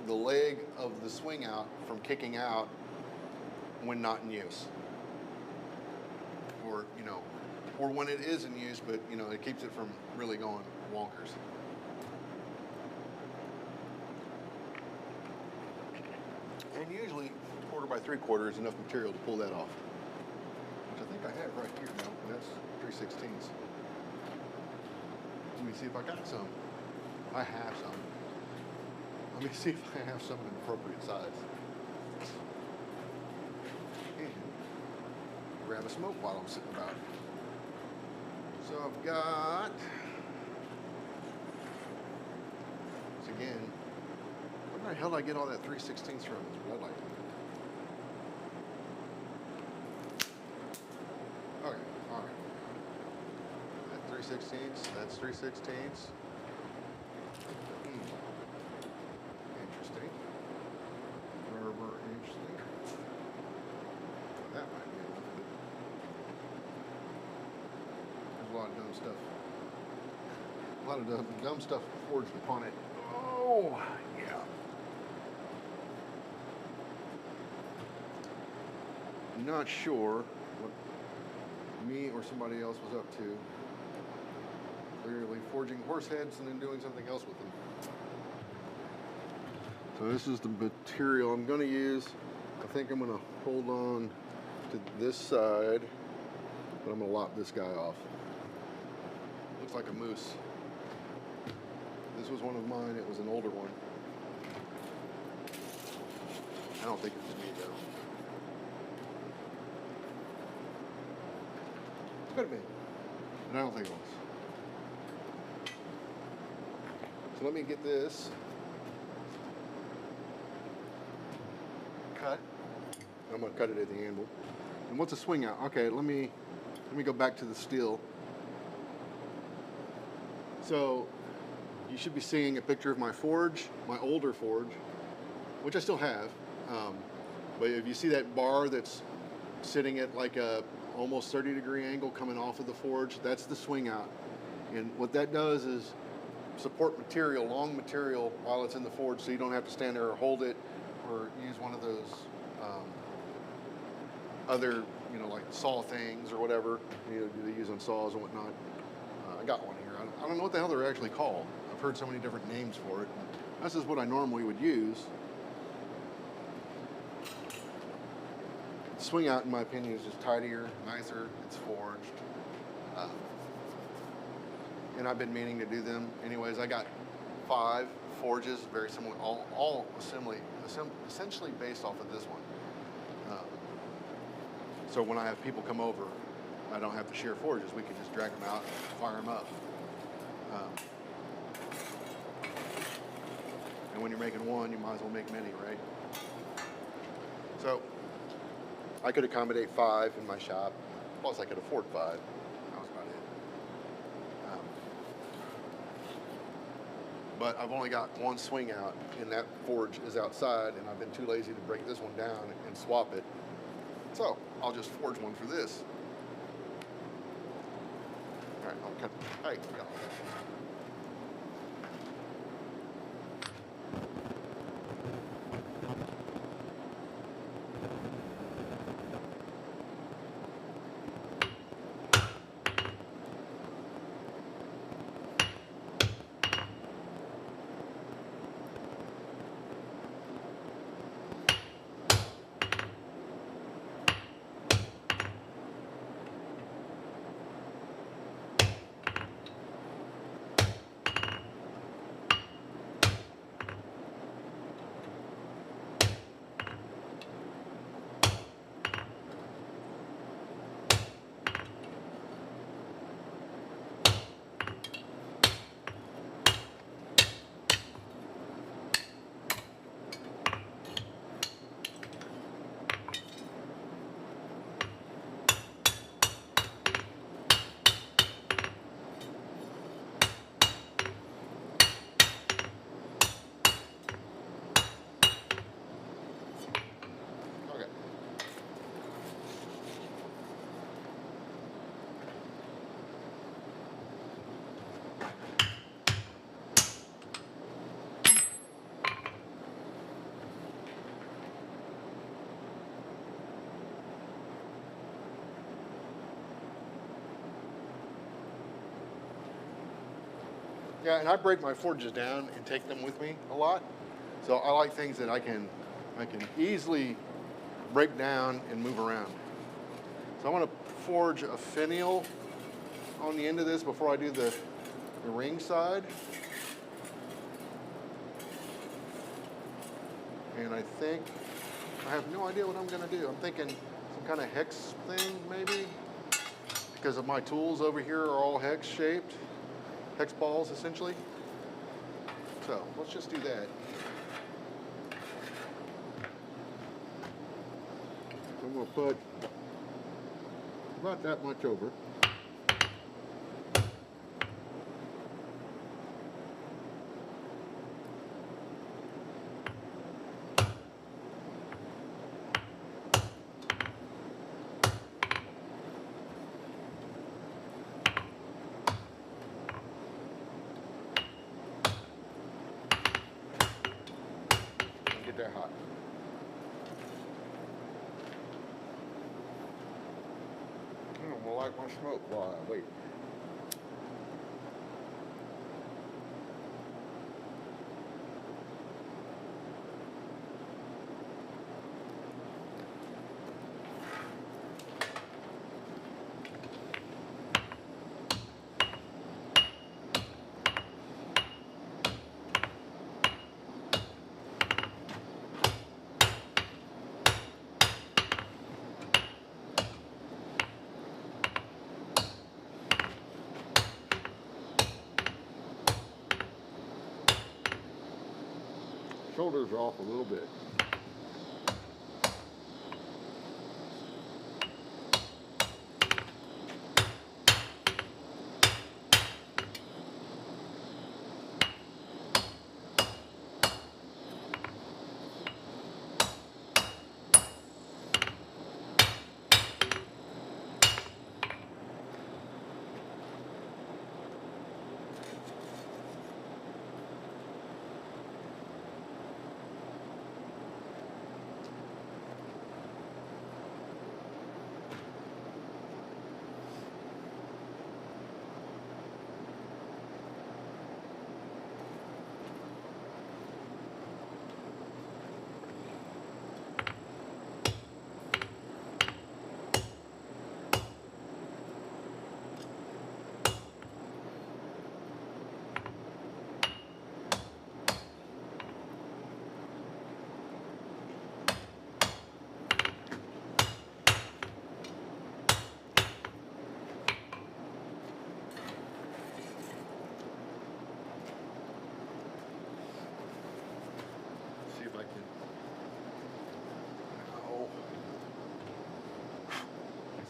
the leg of the swing out from kicking out when not in use. Or when it is in use, but it keeps it from really going wonkers. And usually 1/4 by 3/4 is enough material to pull that off. Which I think I have right here now. That's 3/16. Let me see if I got some. I have some. Let me see if I have some in appropriate size. And grab a smoke while I'm sitting about. So I've got, again, where the hell did I get all that 3/16 from? Is what I'd like to know. Okay, all right. That 3/16, that's 3/16. Interesting. Interesting. That might be enough. There's a lot of dumb stuff. A lot of dumb stuff forged upon it. Oh, yeah. Not sure what me or somebody else was up to. Clearly forging horse heads and then doing something else with them. So this is the material I'm going to use. I think I'm going to hold on to this side, but I'm going to lop this guy off. Looks like a moose. This was one of mine. It was an older one. I don't think it was me, though. Could have been, but I don't think it was. So let me get this cut. I'm going to cut it at the anvil. And what's a swing out? Okay, let me go back to the steel. So you should be seeing a picture of my forge, my older forge, which I still have. But if you see that bar that's sitting at like a almost 30-degree angle coming off of the forge, that's the swing out. And what that does is support material, long material, while it's in the forge, so you don't have to stand there or hold it or use one of those other, like saw things or whatever, they use on saws and whatnot. I got one here. I don't know what the hell they're actually called. I've heard so many different names for it. This is what I normally would use. Swing out, in my opinion, is just tidier, nicer. It's forged. And I've been meaning to do them. Anyways, I got 5 forges, very similar, all essentially based off of this one. So when I have people come over, I don't have to share forges. We can just drag them out and fire them up. And when you're making one, you might as well make many, right? So I could accommodate 5 in my shop. Plus, I could afford 5. That was about it. But I've only got one swing out, and that forge is outside, and I've been too lazy to break this one down and swap it. So I'll just forge one for this. All right, I'll cut. Hey, go. Yeah, and I break my forges down and take them with me a lot. So I like things that I can easily break down and move around. So I want to forge a finial on the end of this before I do the ring side. And I think, I have no idea what I'm going to do. I'm thinking some kind of hex thing maybe, because of my tools over here are all hex shaped. Hex balls, essentially. So let's just do that. I'm going to put about that much over. Get that hot. I don't like my smoke while I wait. Shoulders are off a little bit.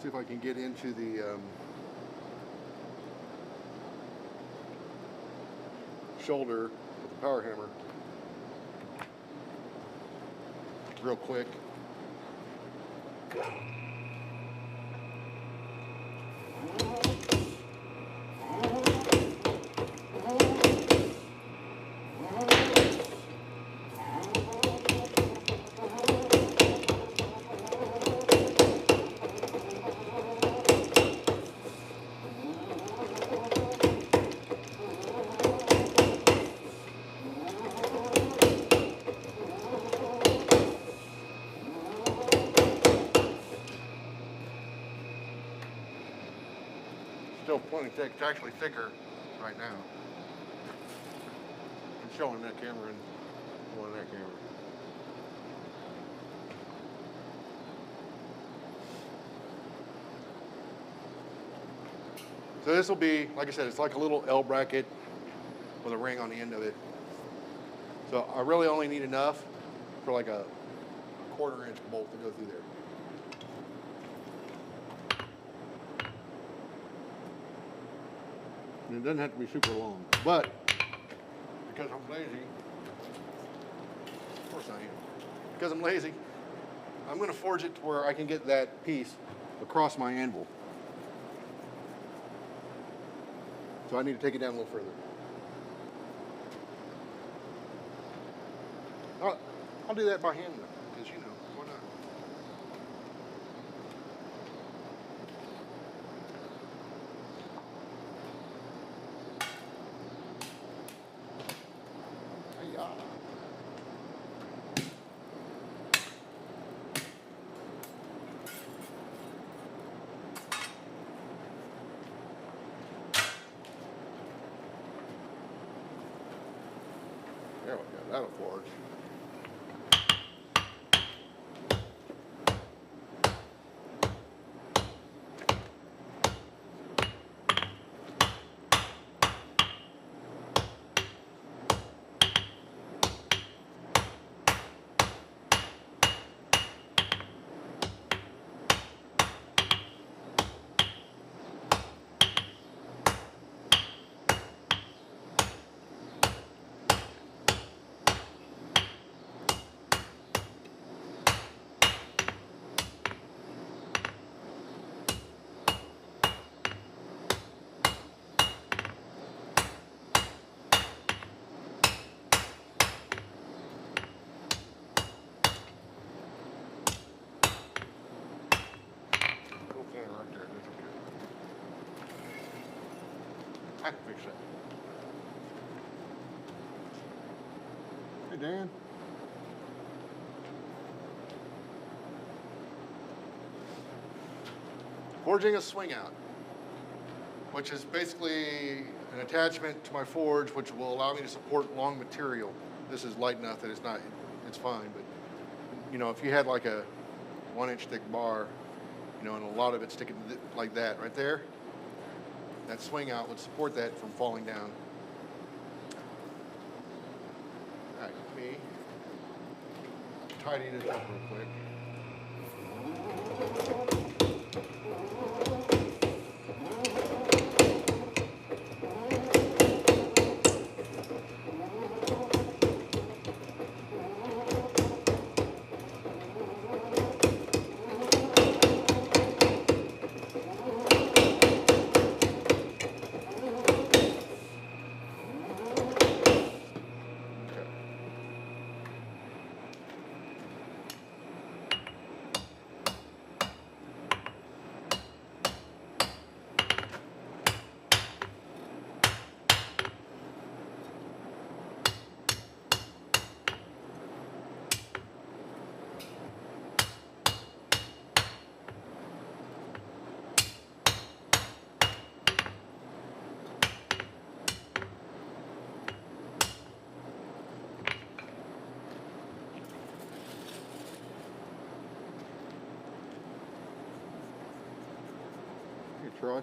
See if I can get into the shoulder with the power hammer real quick. Still plenty thick. It's actually thicker right now. I'm showing that camera and showing that camera. So this will be, like I said, it's like a little L bracket with a ring on the end of it. So I really only need enough for like a 1/4 inch bolt to go through there. And it doesn't have to be super long, but because I'm lazy, of course I am, because I'm lazy, I'm going to forge it to where I can get that piece across my anvil. So I need to take it down a little further. I'll do that by hand though, because you know, why not? Hey-ya. There we go, that'll forge. Right there, that's okay. I can fix that. Hey, Dan. Forging a swing out, which is basically an attachment to my forge, which will allow me to support long material. This is light enough that it's fine, but you know, if you had like a 1-inch thick bar, you know, and a lot of it sticking like that right there, that swing out would support that from falling down. All right, let me tidy this up real quick. Troy,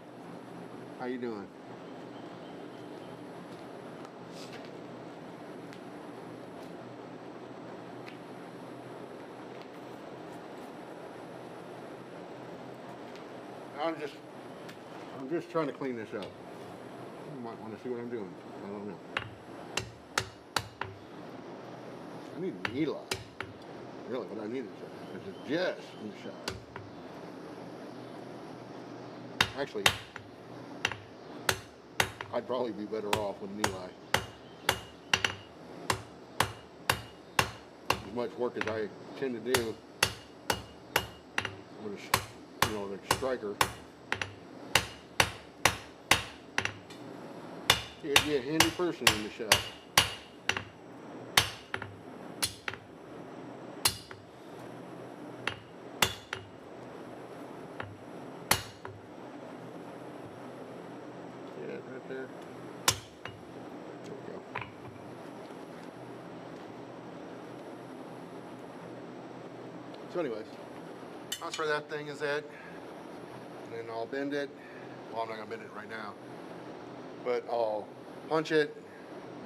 how you doing? I'm just trying to clean this up. You might want to see what I'm doing. I don't know. I need an Eli. Really, what I need is a Jess in the shot. Actually, I'd probably be better off with an Eli. As much work as I tend to do with the striker. It'd be a handy person in the shop. Yeah, right there. There we go. So anyways, that's where that thing is at. And then I'll bend it. Well, I'm not gonna bend it right now. But I'll punch it.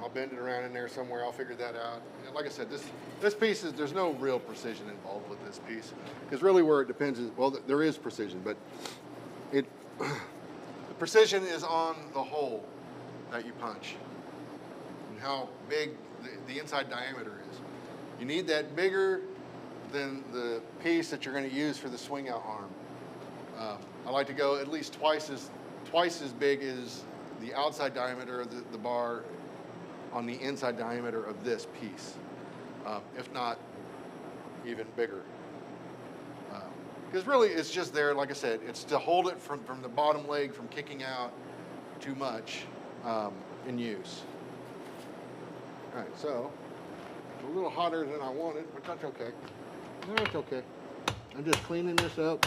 I'll bend it around in there somewhere. I'll figure that out. And like I said, this piece is, there's no real precision involved with this piece, because really where it depends is, well, there is precision, but the precision is on the hole that you punch and how big the inside diameter is. You need that bigger than the piece that you're going to use for the swing out arm. I like to go at least twice as big as the outside diameter of the bar on the inside diameter of this piece, if not even bigger. Because really it's just there, like I said, it's to hold it from the bottom leg from kicking out too much in use. All right, so it's a little hotter than I wanted, but that's okay. That's okay. I'm just cleaning this up.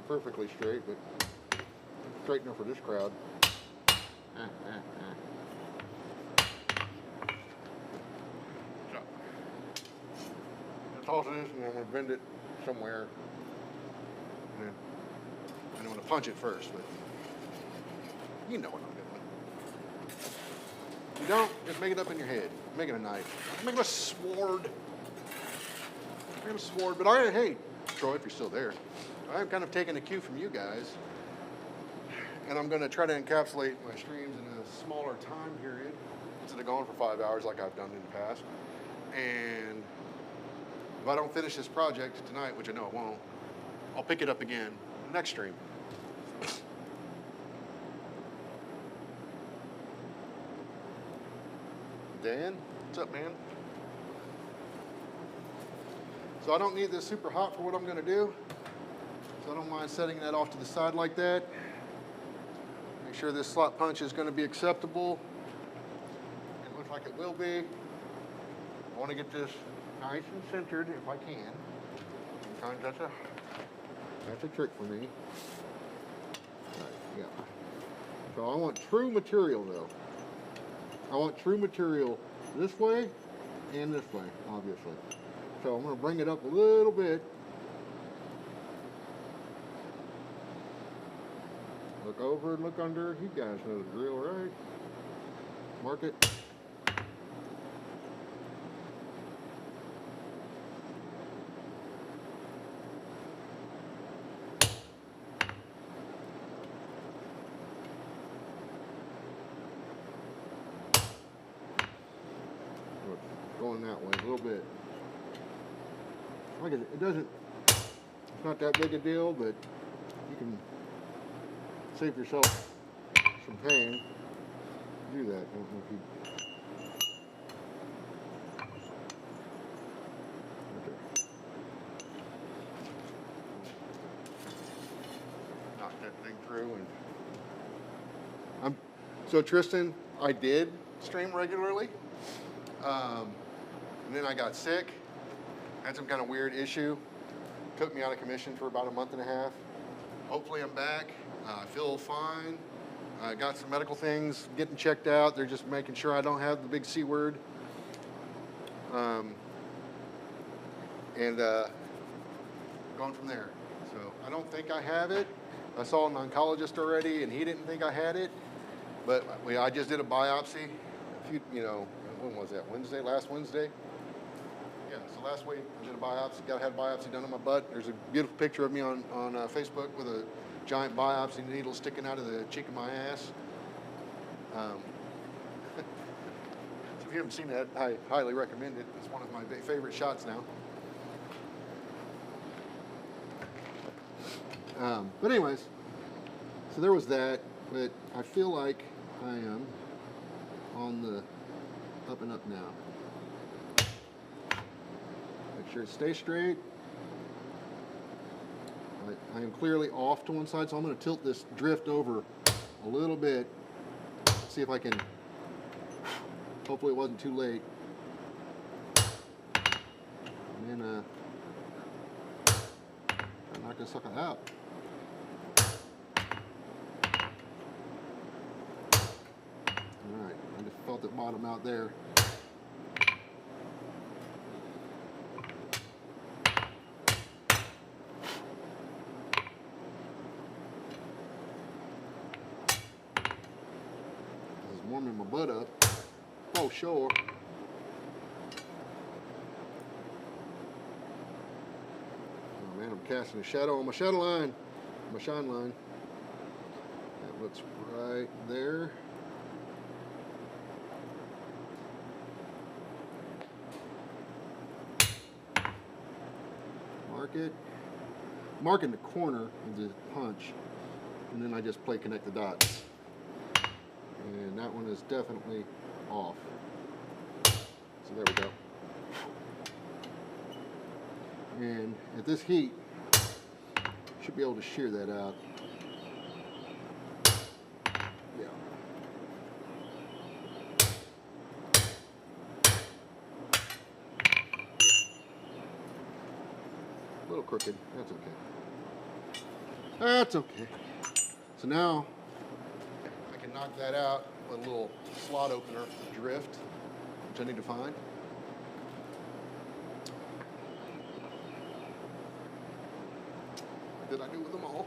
Perfectly straight, but straight enough for this crowd. So, that's all it is, and I'm going to bend it somewhere. And then I'm going to punch it first, but you know what I'm doing. If you don't, just make it up in your head. Make it a knife. Make it a sword. Make it a sword, but hey, Troy, if you're still there. I'm kind of taking a cue from you guys, and I'm going to try to encapsulate my streams in a smaller time period instead of going for 5 hours like I've done in the past. And if I don't finish this project tonight, which I know I won't, I'll pick it up again next stream. Dan, what's up, man? So I don't need this super hot for what I'm going to do. So I don't mind setting that off to the side like that. Make sure this slot punch is going to be acceptable. It looks like it will be. I want to get this nice and centered if I can. Sometimes that's a trick for me. All right, yeah. So I want true material though. I want true material this way and this way, obviously. So I'm going to bring it up a little bit. Look over and look under. You guys know the drill, right? Mark it. Going that way a little bit. Like it doesn't, it's not that big a deal, but you can save yourself some pain to do that. I don't know if you... Knock that thing through and... So Tristan, I did stream regularly. And then I got sick, had some kind of weird issue, took me out of commission for about a month and a half. Hopefully I'm back. I feel fine. I got some medical things getting checked out. They're just making sure I don't have the big C word. And going from there. So I don't think I have it. I saw an oncologist already, and he didn't think I had it. But I just did a biopsy. When was that? Last Wednesday? Yeah, so last week I did a biopsy, had a biopsy done on my butt. There's a beautiful picture of me on Facebook with a giant biopsy needle sticking out of the cheek of my ass. So if you haven't seen that, I highly recommend it. It's one of my favorite shots now. But anyways, so there was that, but I feel like I am on the up and up now. Make sure it stays straight. I am clearly off to one side, so I'm going to tilt this drift over a little bit. See if I can, hopefully it wasn't too late. And then, I'm not going to suck it out. Alright, I just felt it bottom out there. This is warming my butt up. Oh, sure. Oh man, I'm casting a shadow on my shadow line, my shine line. That looks right there. Mark in the corner of the punch, and then I just play connect the dots. And that one is definitely off. So there we go. And at this heat, should be able to shear that out. Yeah. A little crooked, that's okay. That's okay. So now, I can knock that out with a little slot opener drift, which I need to find. What did I do with them all?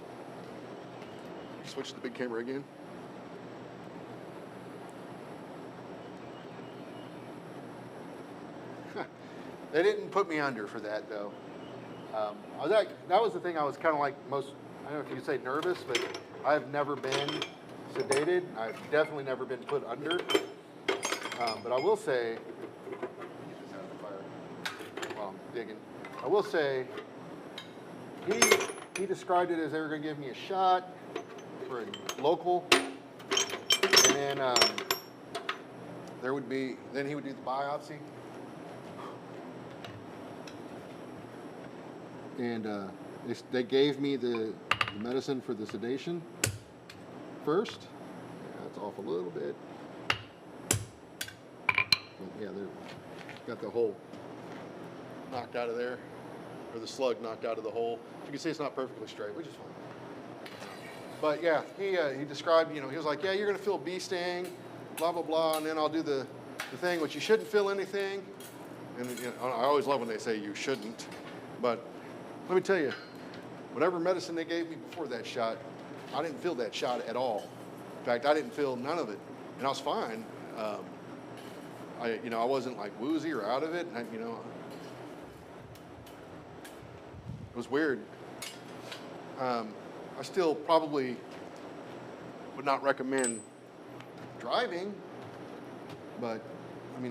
Switch to the big camera again. They didn't put me under for that though. That was the thing I was kind of like most, I don't know if you could say nervous, but I've never been sedated. I've definitely never been put under. But I will say, get this out of the fire while I'm digging. I will say, he described it as they were going to give me a shot for a local, and then he would do the biopsy. And they gave me the medicine for the sedation first. Yeah, it's off a little bit. But yeah, they've got the hole knocked out of there, or the slug knocked out of the hole. You can see it's not perfectly straight, which is fine. But yeah, he described, he was like, yeah, you're gonna feel a bee sting, blah, blah, blah, and then I'll do the thing, which you shouldn't feel anything. And I always love when they say you shouldn't, but let me tell you, whatever medicine they gave me before that shot, I didn't feel that shot at all. In fact, I didn't feel none of it, and I was fine. I wasn't like woozy or out of it. And it was weird. I still probably would not recommend driving, but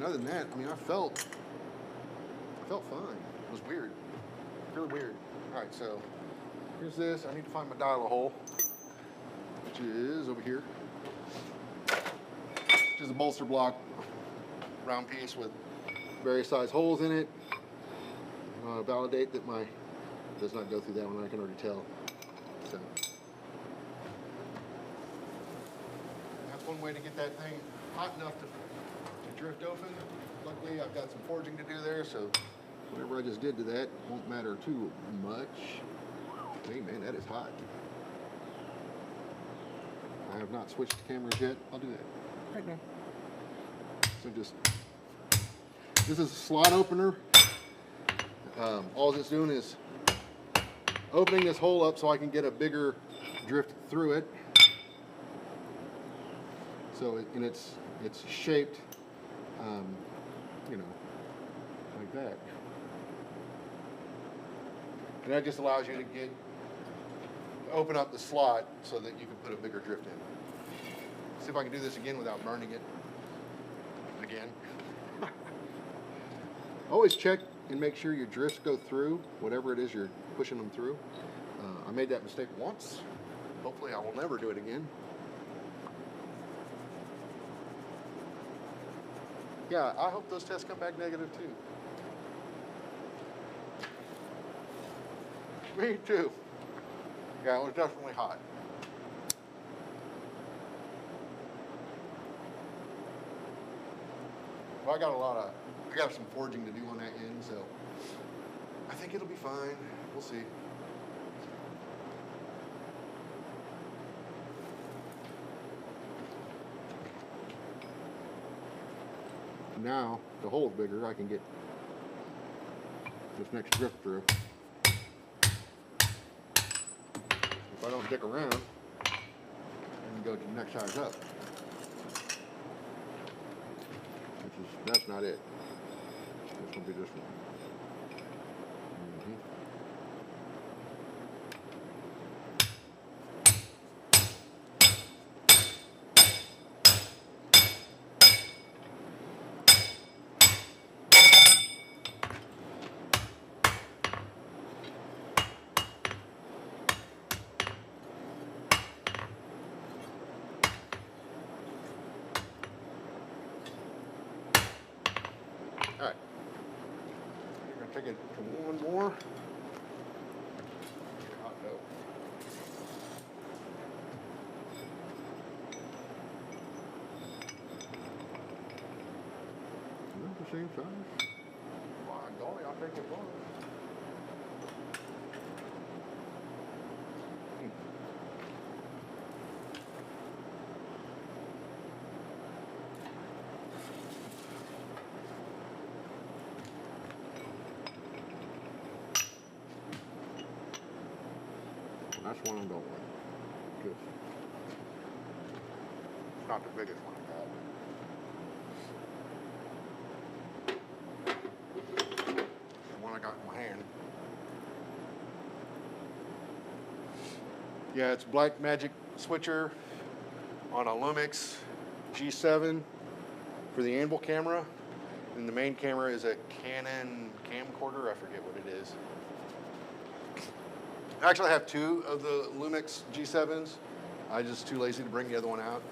other than that, I felt fine. It was weird, really weird. All right, so here's this. I need to find my dial hole, which is over here. which is a bolster block round piece with various size holes in it. Validate that my does not go through that one. I can already tell. So that's one way to get that thing hot enough to drift open. Luckily, I've got some forging to do there, so whatever I just did to that won't matter too much. Hey man, that is hot. I have not switched cameras yet. I'll do that right now. So this is a slot opener. All it's doing is opening this hole up so I can get a bigger drift through it. So it's shaped, you know, like that. And that just allows you to open up the slot so that you can put a bigger drift in. See if I can do this again without burning it again. Always check and make sure your drifts go through whatever it is you're pushing them through. I made that mistake once. Hopefully I will never do it again. Yeah, I hope those tests come back negative too. Me too. Yeah, it was definitely hot. Well, I got some forging to do on that end, so I think it'll be fine. We'll see. Now the hole's bigger, I can get this next drift through. If I don't stick around, I can go to the next size up. That's not it. This will be this one. All right, we're gonna take it to one more. Hot dough. Is that the same size? My golly, I'll take it one. That's one I don't like. Good. It's not the biggest one I got. The one I got in my hand. Yeah, it's Black Magic switcher on a Lumix G7 for the anvil camera. And the main camera is a Canon camcorder. I forget what it is. Actually, I have two of the Lumix G7s. I just too lazy to bring the other one out.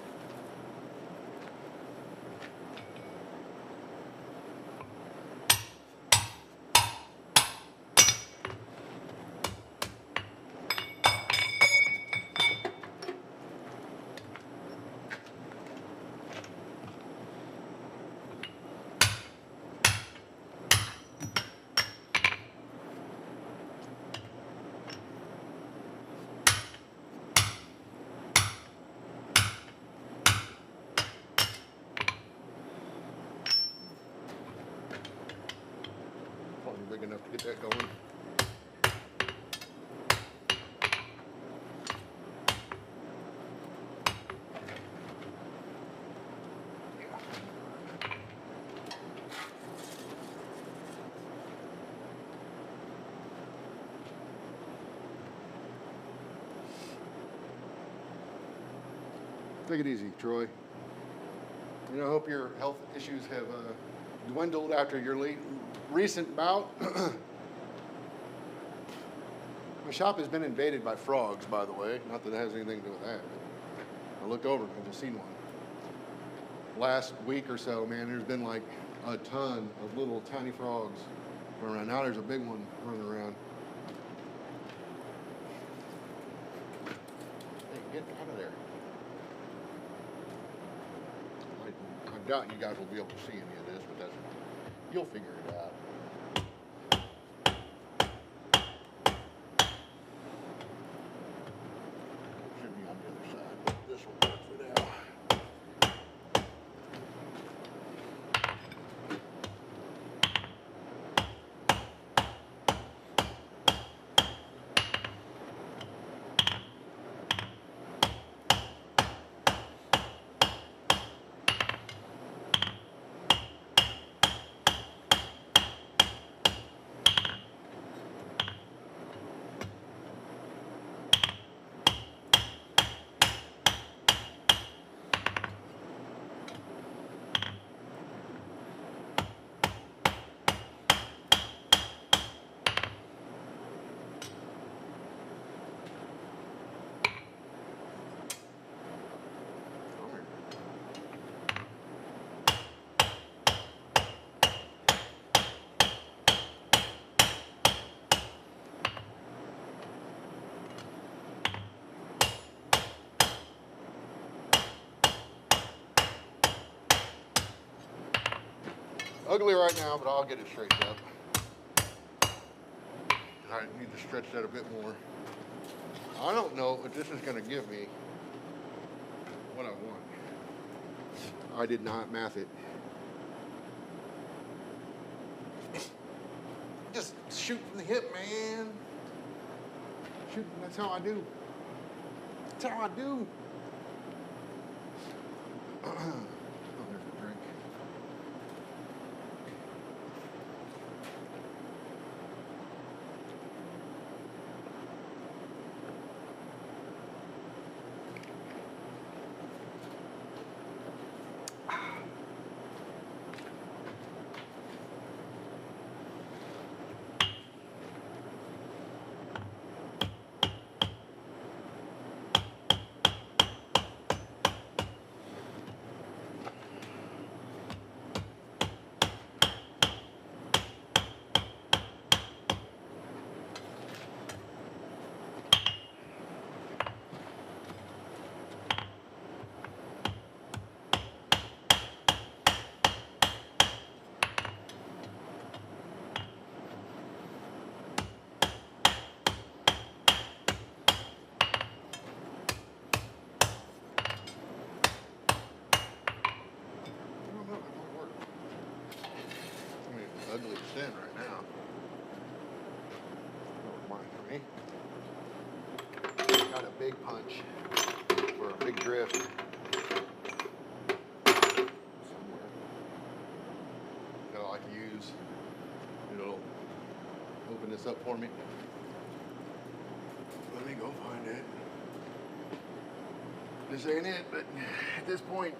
Big enough to get that going. Take it easy, Troy. I hope your health issues have dwindled after your recent bout. My shop has been invaded by frogs, by the way. Not that it has anything to do with that. I looked over and I just seen one. last week or so, man, there's been like a ton of little tiny frogs running around. Now there's a big one running around. Hey, get out of there. I doubt you guys will be able to see any of this, but you'll figure it out. Should be on the other side, but this will work for now. Ugly right now, but I'll get it straightened up. I need to stretch that a bit more. I don't know if this is going to give me what I want. I did not math it. Just shoot from the hip, man. Shoot, that's how I do. That's how I do. Oh, there's a drink. Ugly thin right now. Don't mind for me. Got a big punch for a big drift somewhere that I like to use. It'll open this up for me. Let me go find it. This ain't it, but at this point,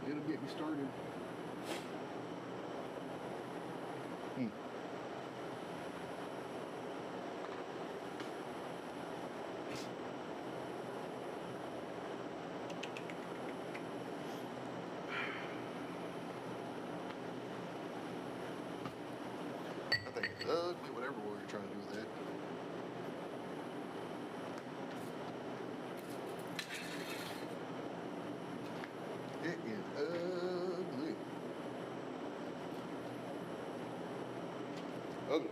it'll get me started. I think it's ugly, whatever you're trying to do with it. It is ugly. Ugly.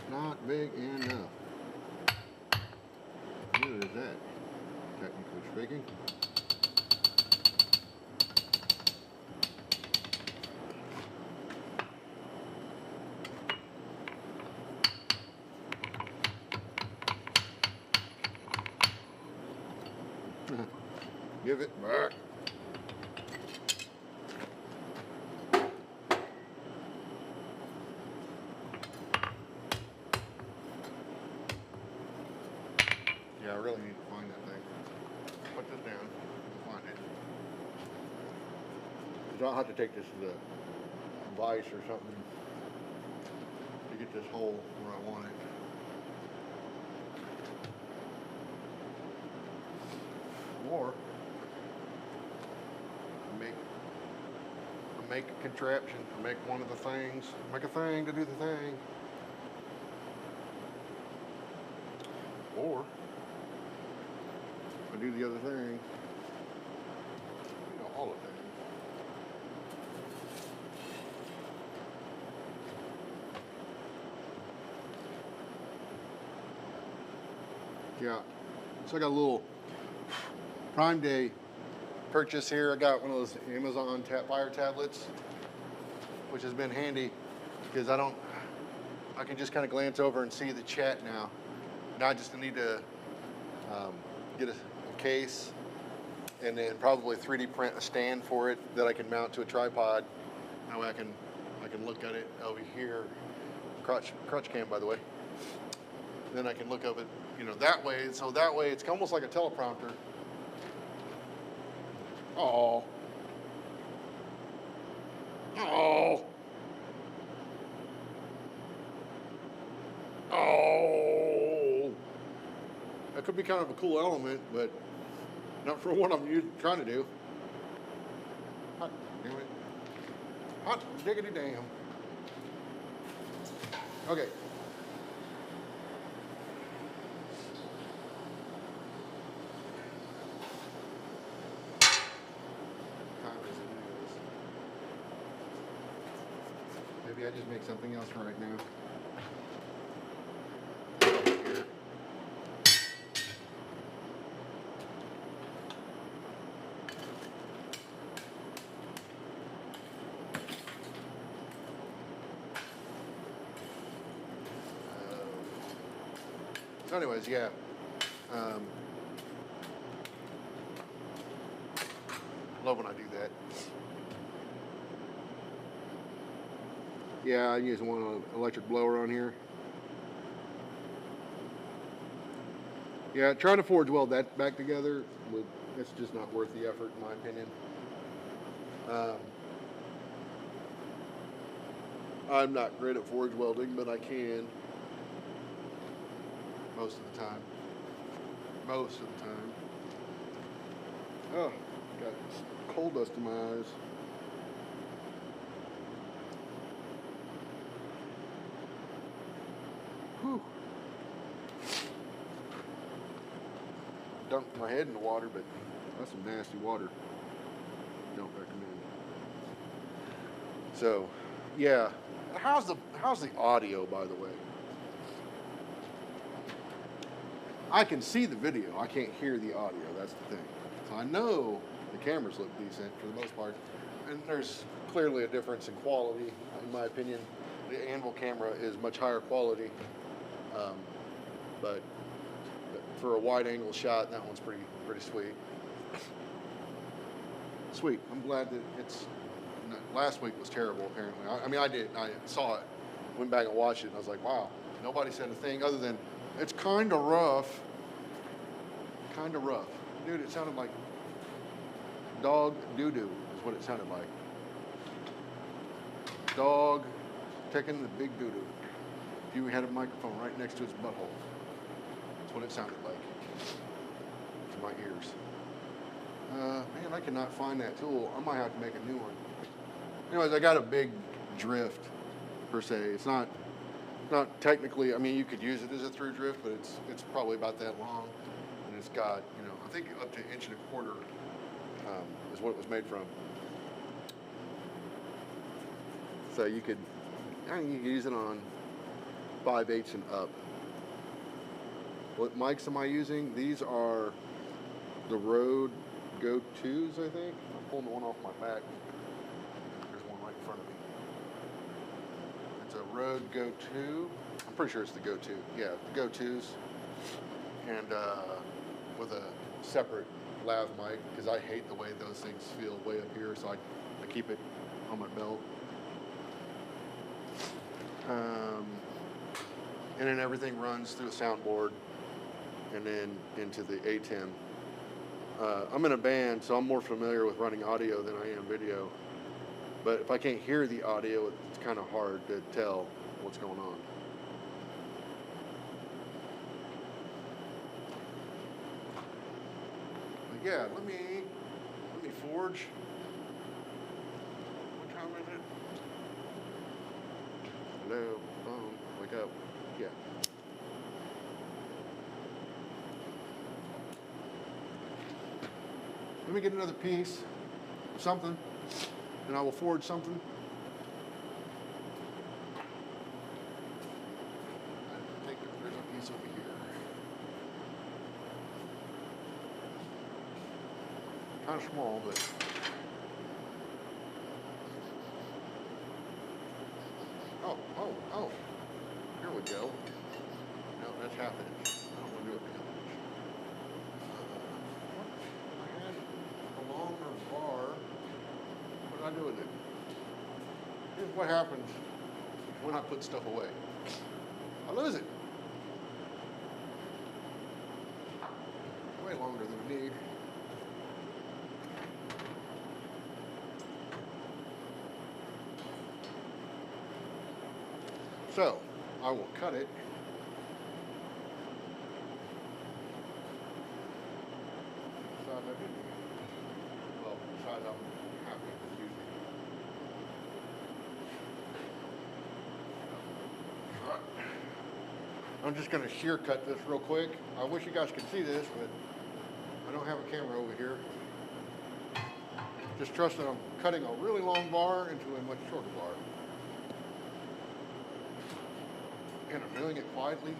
Not big enough. What is that? Technically speaking. Give it back. Yeah, I really need to find that thing. Put this down. Find it. 'Cause I'll have to take this to the vise or something To get this hole where I want it. Or make a contraption, or make one of the things, make a thing to do the thing. Or I do the other thing. You know, all of things. Yeah. So I got a little Prime Day purchase here. I got one of those Amazon fire tablets, which has been handy because I can just kind of glance over and see the chat now. Now I just need to get a case and then probably 3D print a stand for it that I can mount to a tripod. That way I can look at it over here. Crotch cam, by the way. Then I can look up it, you know, that way. So that way it's almost like a teleprompter. Oh. Oh. Oh. That could be kind of a cool element, but not for what I'm trying to do. Hot damn it. Hot diggity damn. Okay. Maybe I just make something else right now. So anyways, yeah. Love when I do that. Yeah, I use one electric blower on here. Yeah, trying to forge weld that back together, it's just not worth the effort in my opinion. I'm not great at forge welding, but I can. Most of the time. Most of the time. Oh, got coal dust in my eyes. Whew. Dumped my head in the water, but that's some nasty water. Don't recommend. So, yeah. How's the audio, by the way? I can see the video. I can't hear the audio. That's the thing. So I know the cameras look decent for the most part, and there's clearly a difference in quality, in my opinion. The Anvil camera is much higher quality, but for a wide-angle shot, that one's pretty sweet. Sweet. I'm glad that last week was terrible. Apparently, I saw it, went back and watched it, and I was like, wow. Nobody said a thing other than it's kind of rough. Kind of rough, dude. It sounded like dog doo-doo is what it sounded like. Dog taking the big doo-doo. If you had a microphone right next to its butthole, that's what it sounded like to my ears. Man, I cannot find that tool. I might have to make a new one. Anyways, I got a big drift per se. It's not technically. I mean, you could use it as a through drift, but it's probably about that long, and it's got, you know, I think up to 1.25 inches is what it was made from. So you could use it on 5/8 and up. What mics am I using? These are the Rode Go-2s, I think. I'm pulling the one off my back. There's one right in front of me. It's a Rode Go-2. I'm pretty sure it's the Go-2. Yeah, the Go-2s. And with a separate lav mic, because I hate the way those things feel way up here, so I keep it on my belt. And then everything runs through a soundboard. and then into the ATEM. I'm in a band, so I'm more familiar with running audio than I am video. But if I can't hear the audio, it's kind of hard to tell what's going on. But yeah, let me forge. What time is it? Hello, phone, wake up. Yeah. Let me get another piece, something, and I will forge something. I think there's a piece over here. Kind of small, but. Oh. Here we go. No, that's half inch. I don't want to do it half inch. I had a longer bar. What did I do with it? Here's what happens when I put stuff away. I lose it. Way longer than I need. So, I will cut it. Size I did. Well, size I'm happy with using. Alright. I'm just going to shear cut this real quick. I wish you guys could see this, but I don't have a camera over here. Just trust that I'm cutting a really long bar into a much shorter bar. And I'm doing it quietly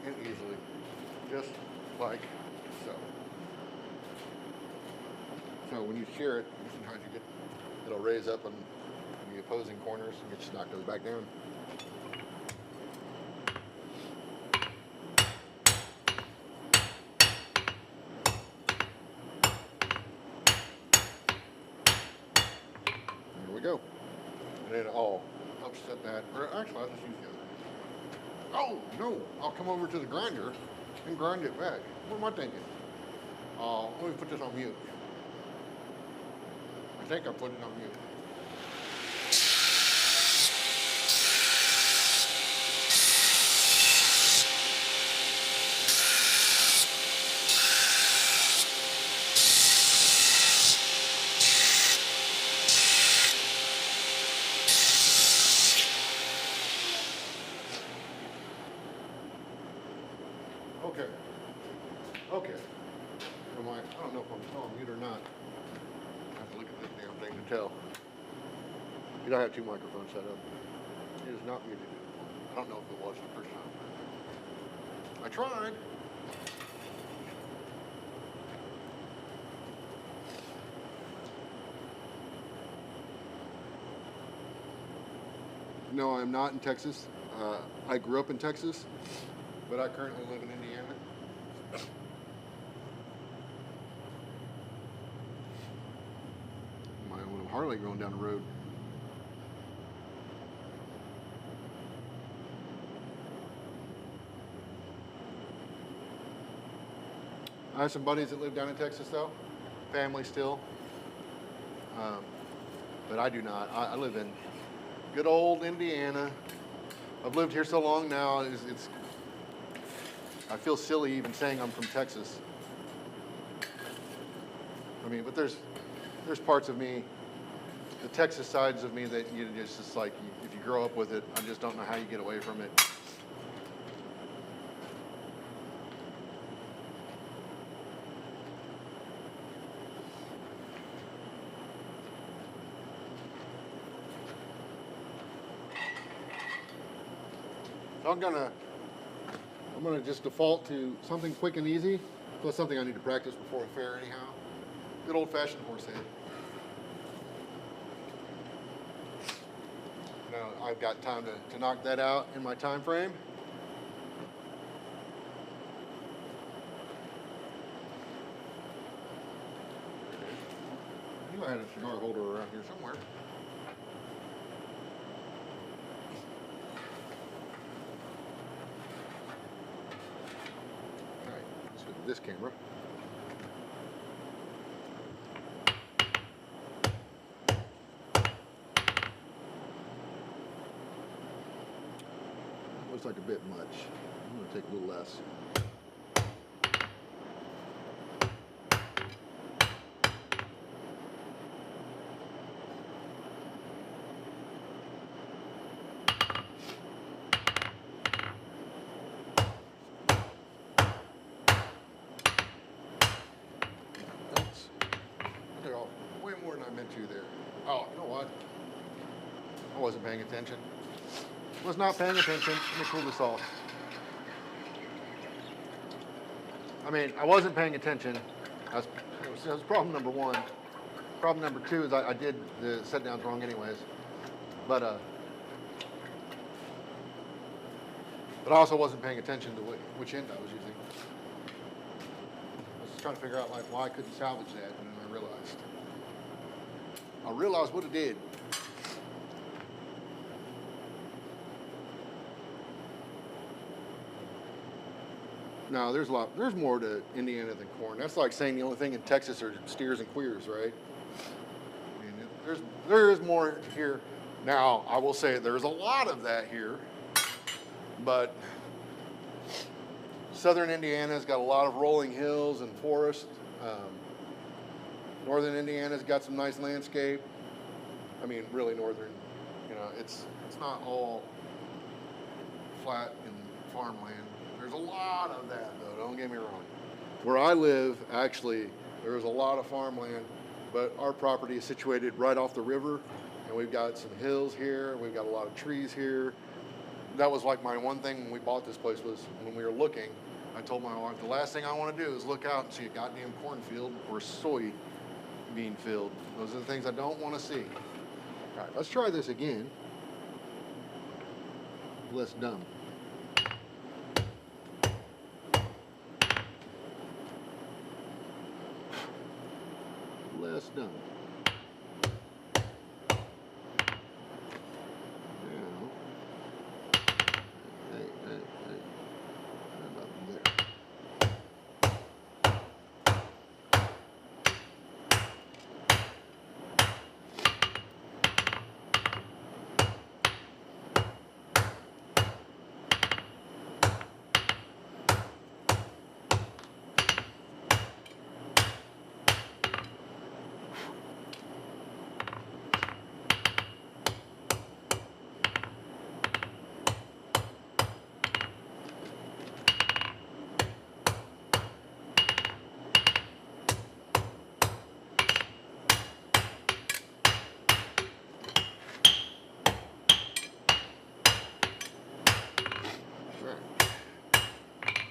and easily, just like so. So when you shear it, sometimes it'll raise up on the opposing corners and you just knock those back down. There we go. And then I'll upset that, or actually I'll just use the other. Oh, no, I'll come over to the grinder and grind it back. What am I thinking? Let me put this on mute. I think I put it on mute. Okay. I don't know if I'm on mute or not. I have to look at this damn thing to tell. You don't have two microphones set up. It is not muted. I don't know if it was the first time. I tried. No, I'm not in Texas. I grew up in Texas, but I currently live in Indiana. My own Harley going down the road. I have some buddies that live down in Texas, though. Family still. But I do not. I live in good old Indiana. I've lived here so long now, I feel silly even saying I'm from Texas. I mean, but there's parts of me, the Texas sides of me that it's just like, if you grow up with it, I just don't know how you get away from it. So I'm gonna just default to something quick and easy. Plus something I need to practice before a fair anyhow. Good old-fashioned horse head. Now I've got time to knock that out in my time frame. I knew I had a cigar holder around here somewhere. this camera. Looks like a bit much. I'm going to take a little less. Way more than I meant to there. Oh, you know what? I wasn't paying attention. Was not paying attention. Let me cool this off. I mean, I wasn't paying attention. That was problem number one. Problem number two is I did the set downs wrong anyways. But I also wasn't paying attention to which end I was using. I was just trying to figure out like why I couldn't salvage that, and then I realized what it did. No, there's more to Indiana than corn. That's like saying the only thing in Texas are steers and queers, right? I mean, there is more here. Now, I will say there's a lot of that here, but southern Indiana's got a lot of rolling hills and forest. Northern Indiana's got some nice landscape. I mean, really northern. You know, it's not all flat and farmland. There's a lot of that, though, don't get me wrong. Where I live, actually, there's a lot of farmland, but our property is situated right off the river, and we've got some hills here, we've got a lot of trees here. That was like my one thing when we bought this place was when we were looking, I told my wife, the last thing I want to do is look out and see a goddamn cornfield or soy bean field. Those are the things I don't want to see. All right, let's try this again. Less dumb. Less dumb. Now, hey. How about there?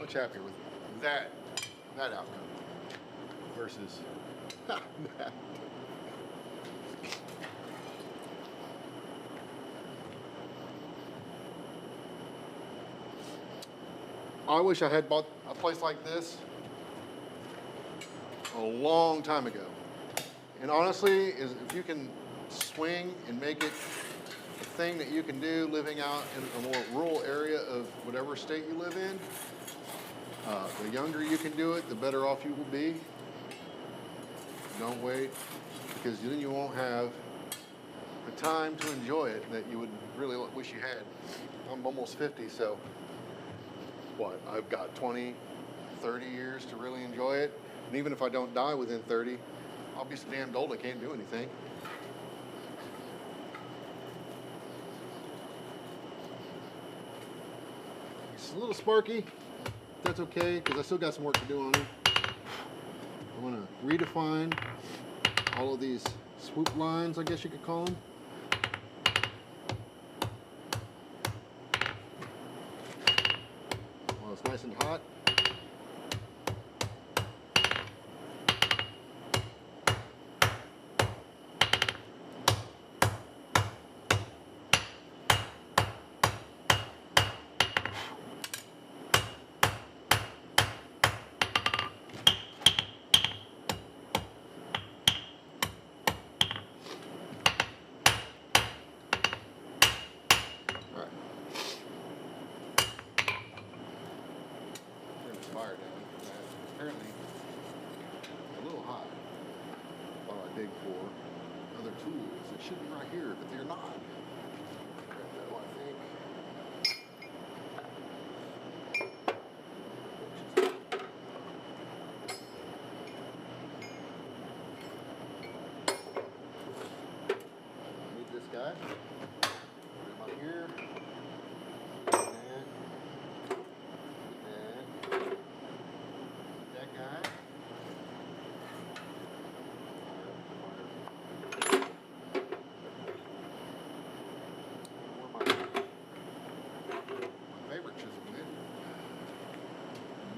Much happier with that outcome versus that. I wish I had bought a place like this a long time ago. And honestly, if you can swing and make it a thing that you can do living out in a more rural area of whatever state you live in, the younger you can do it, the better off you will be. Don't wait, because then you won't have the time to enjoy it that you would really wish you had. I'm almost 50, so what? I've got 20, 30 years to really enjoy it. And even if I don't die within 30, I'll be so damned old I can't do anything. It's a little sparky. That's okay, because I still got some work to do on it. I want to redefine all of these swoop lines, I guess you could call them. While it's nice and hot. tools. It should be right here, but they're not. Grab that one, I think. Need this guy. Put him up here. And that guy. Favorite chisel bit.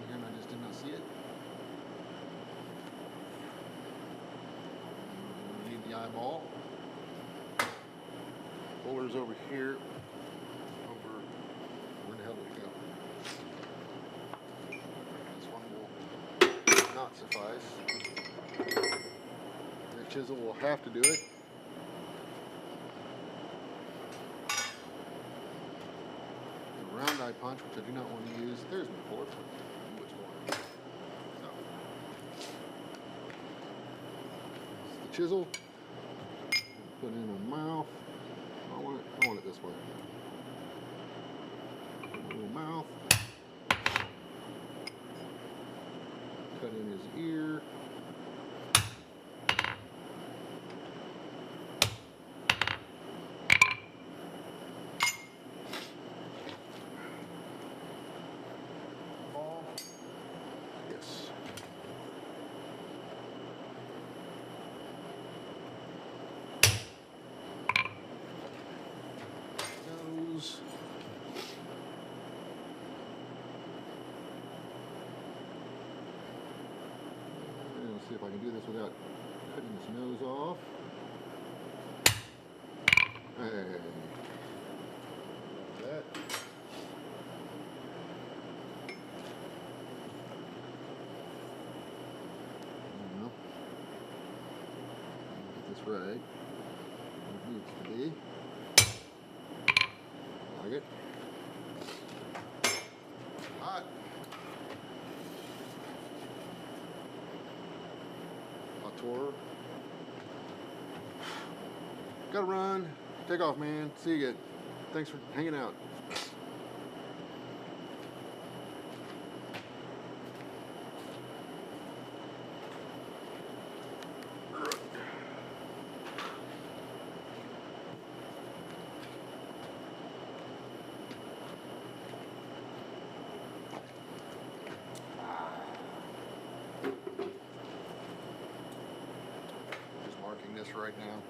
Here, and I just did not see it. Need the eyeball. Puller's over here. Over. Where the hell did it go? This one will not suffice. The chisel will have to do it. Round eye punch, which I do not want to use. There's my fork. Which one? So, the chisel. Put it in my mouth. I want it this way. Little mouth. Cut in his ear. See if I can do this without cutting his nose off. Hey. That. Get this right. It needs to be. Like it. Hot. Tour. Gotta run. Take off, man. See you again. Thanks for hanging out. This right now.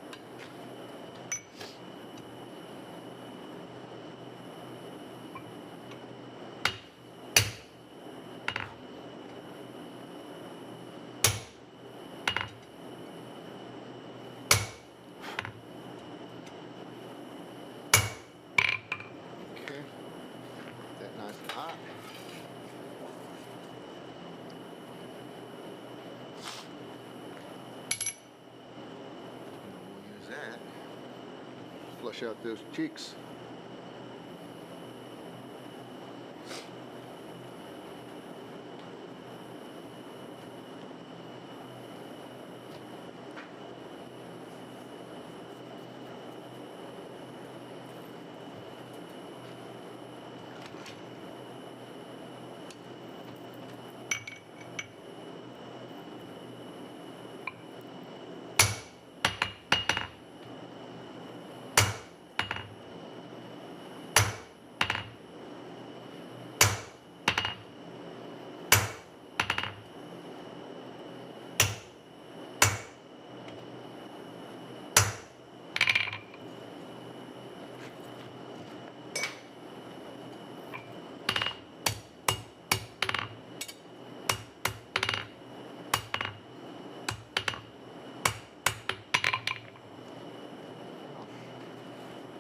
Okay. That nice and hot. That. Flush out those cheeks.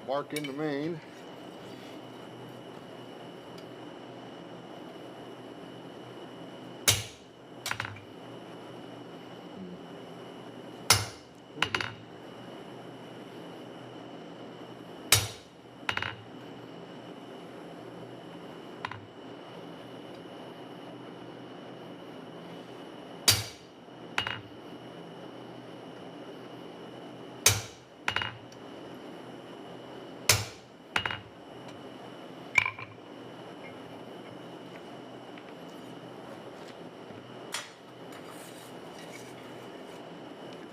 Mark in the main.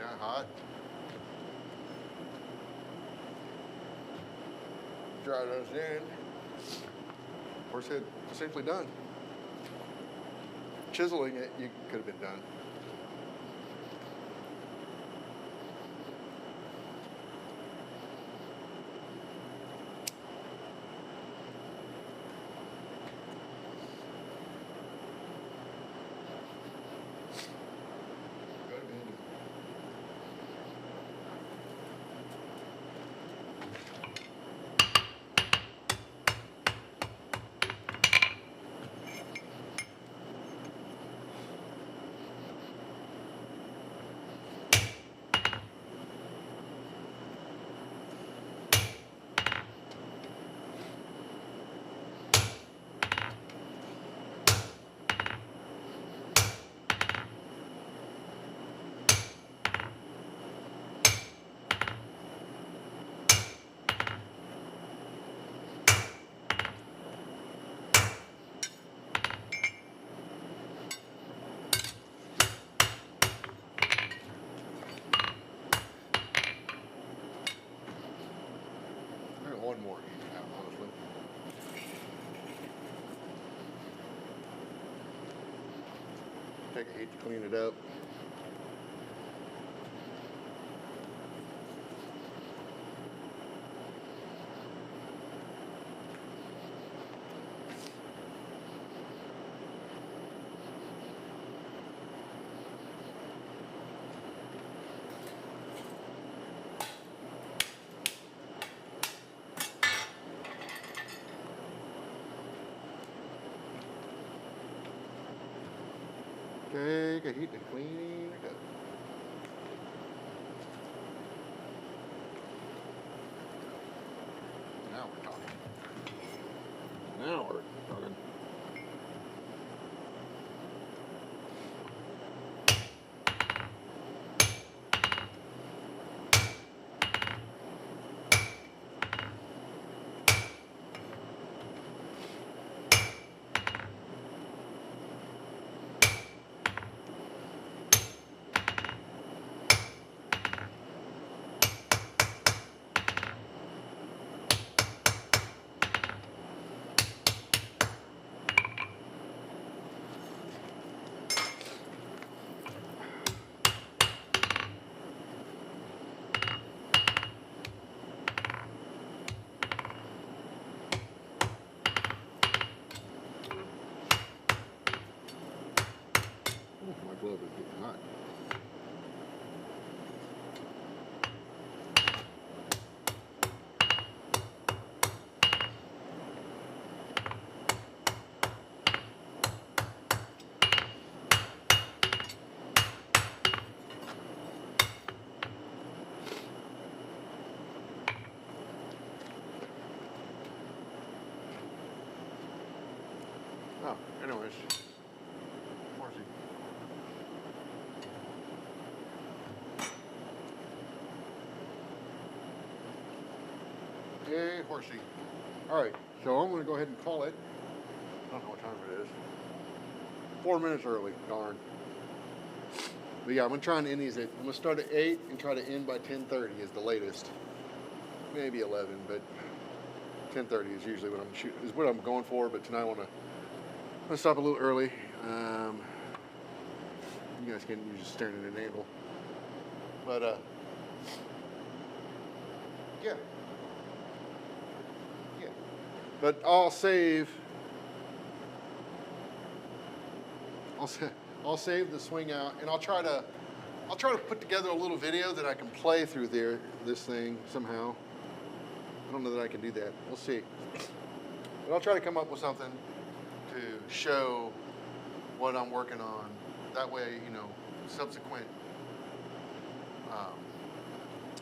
Yeah, hot. Dry those in. Horsehead essentially done. Chiseling it, you could have been done. Could have been. I got one more heat out, honestly. Take a heat to clean it up. Take a heat to clean it up. Now we're talking. Now we're talking. My glove is getting hot. Oh, anyways. Horsey. Hey, horsey. All right, so I'm going to go ahead and call it. I don't know what time it is. 4 minutes early, darn. But yeah, I'm going to try and end these at, I'm going to start at 8 and try to end by 10:30 is the latest. Maybe 11, but 10:30 is usually what I'm shooting, is what I'm going for, but tonight I want to stop a little early. You guys can, you're just staring at an angle. But, yeah. Yeah. But I'll save the swing out, and I'll try to put together a little video that I can play through this thing somehow. I don't know that I can do that. We'll see. But I'll try to come up with something to show what I'm working on. That way, you know, subsequent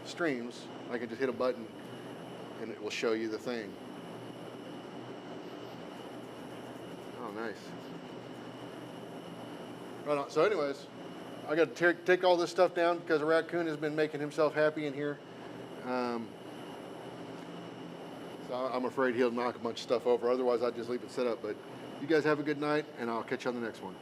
streams, I can just hit a button and it will show you the thing. Oh, nice. Right on. So anyways, I got to take all this stuff down because a raccoon has been making himself happy in here. So I'm afraid he'll knock a bunch of stuff over. Otherwise, I'd just leave it set up. But you guys have a good night, and I'll catch you on the next one.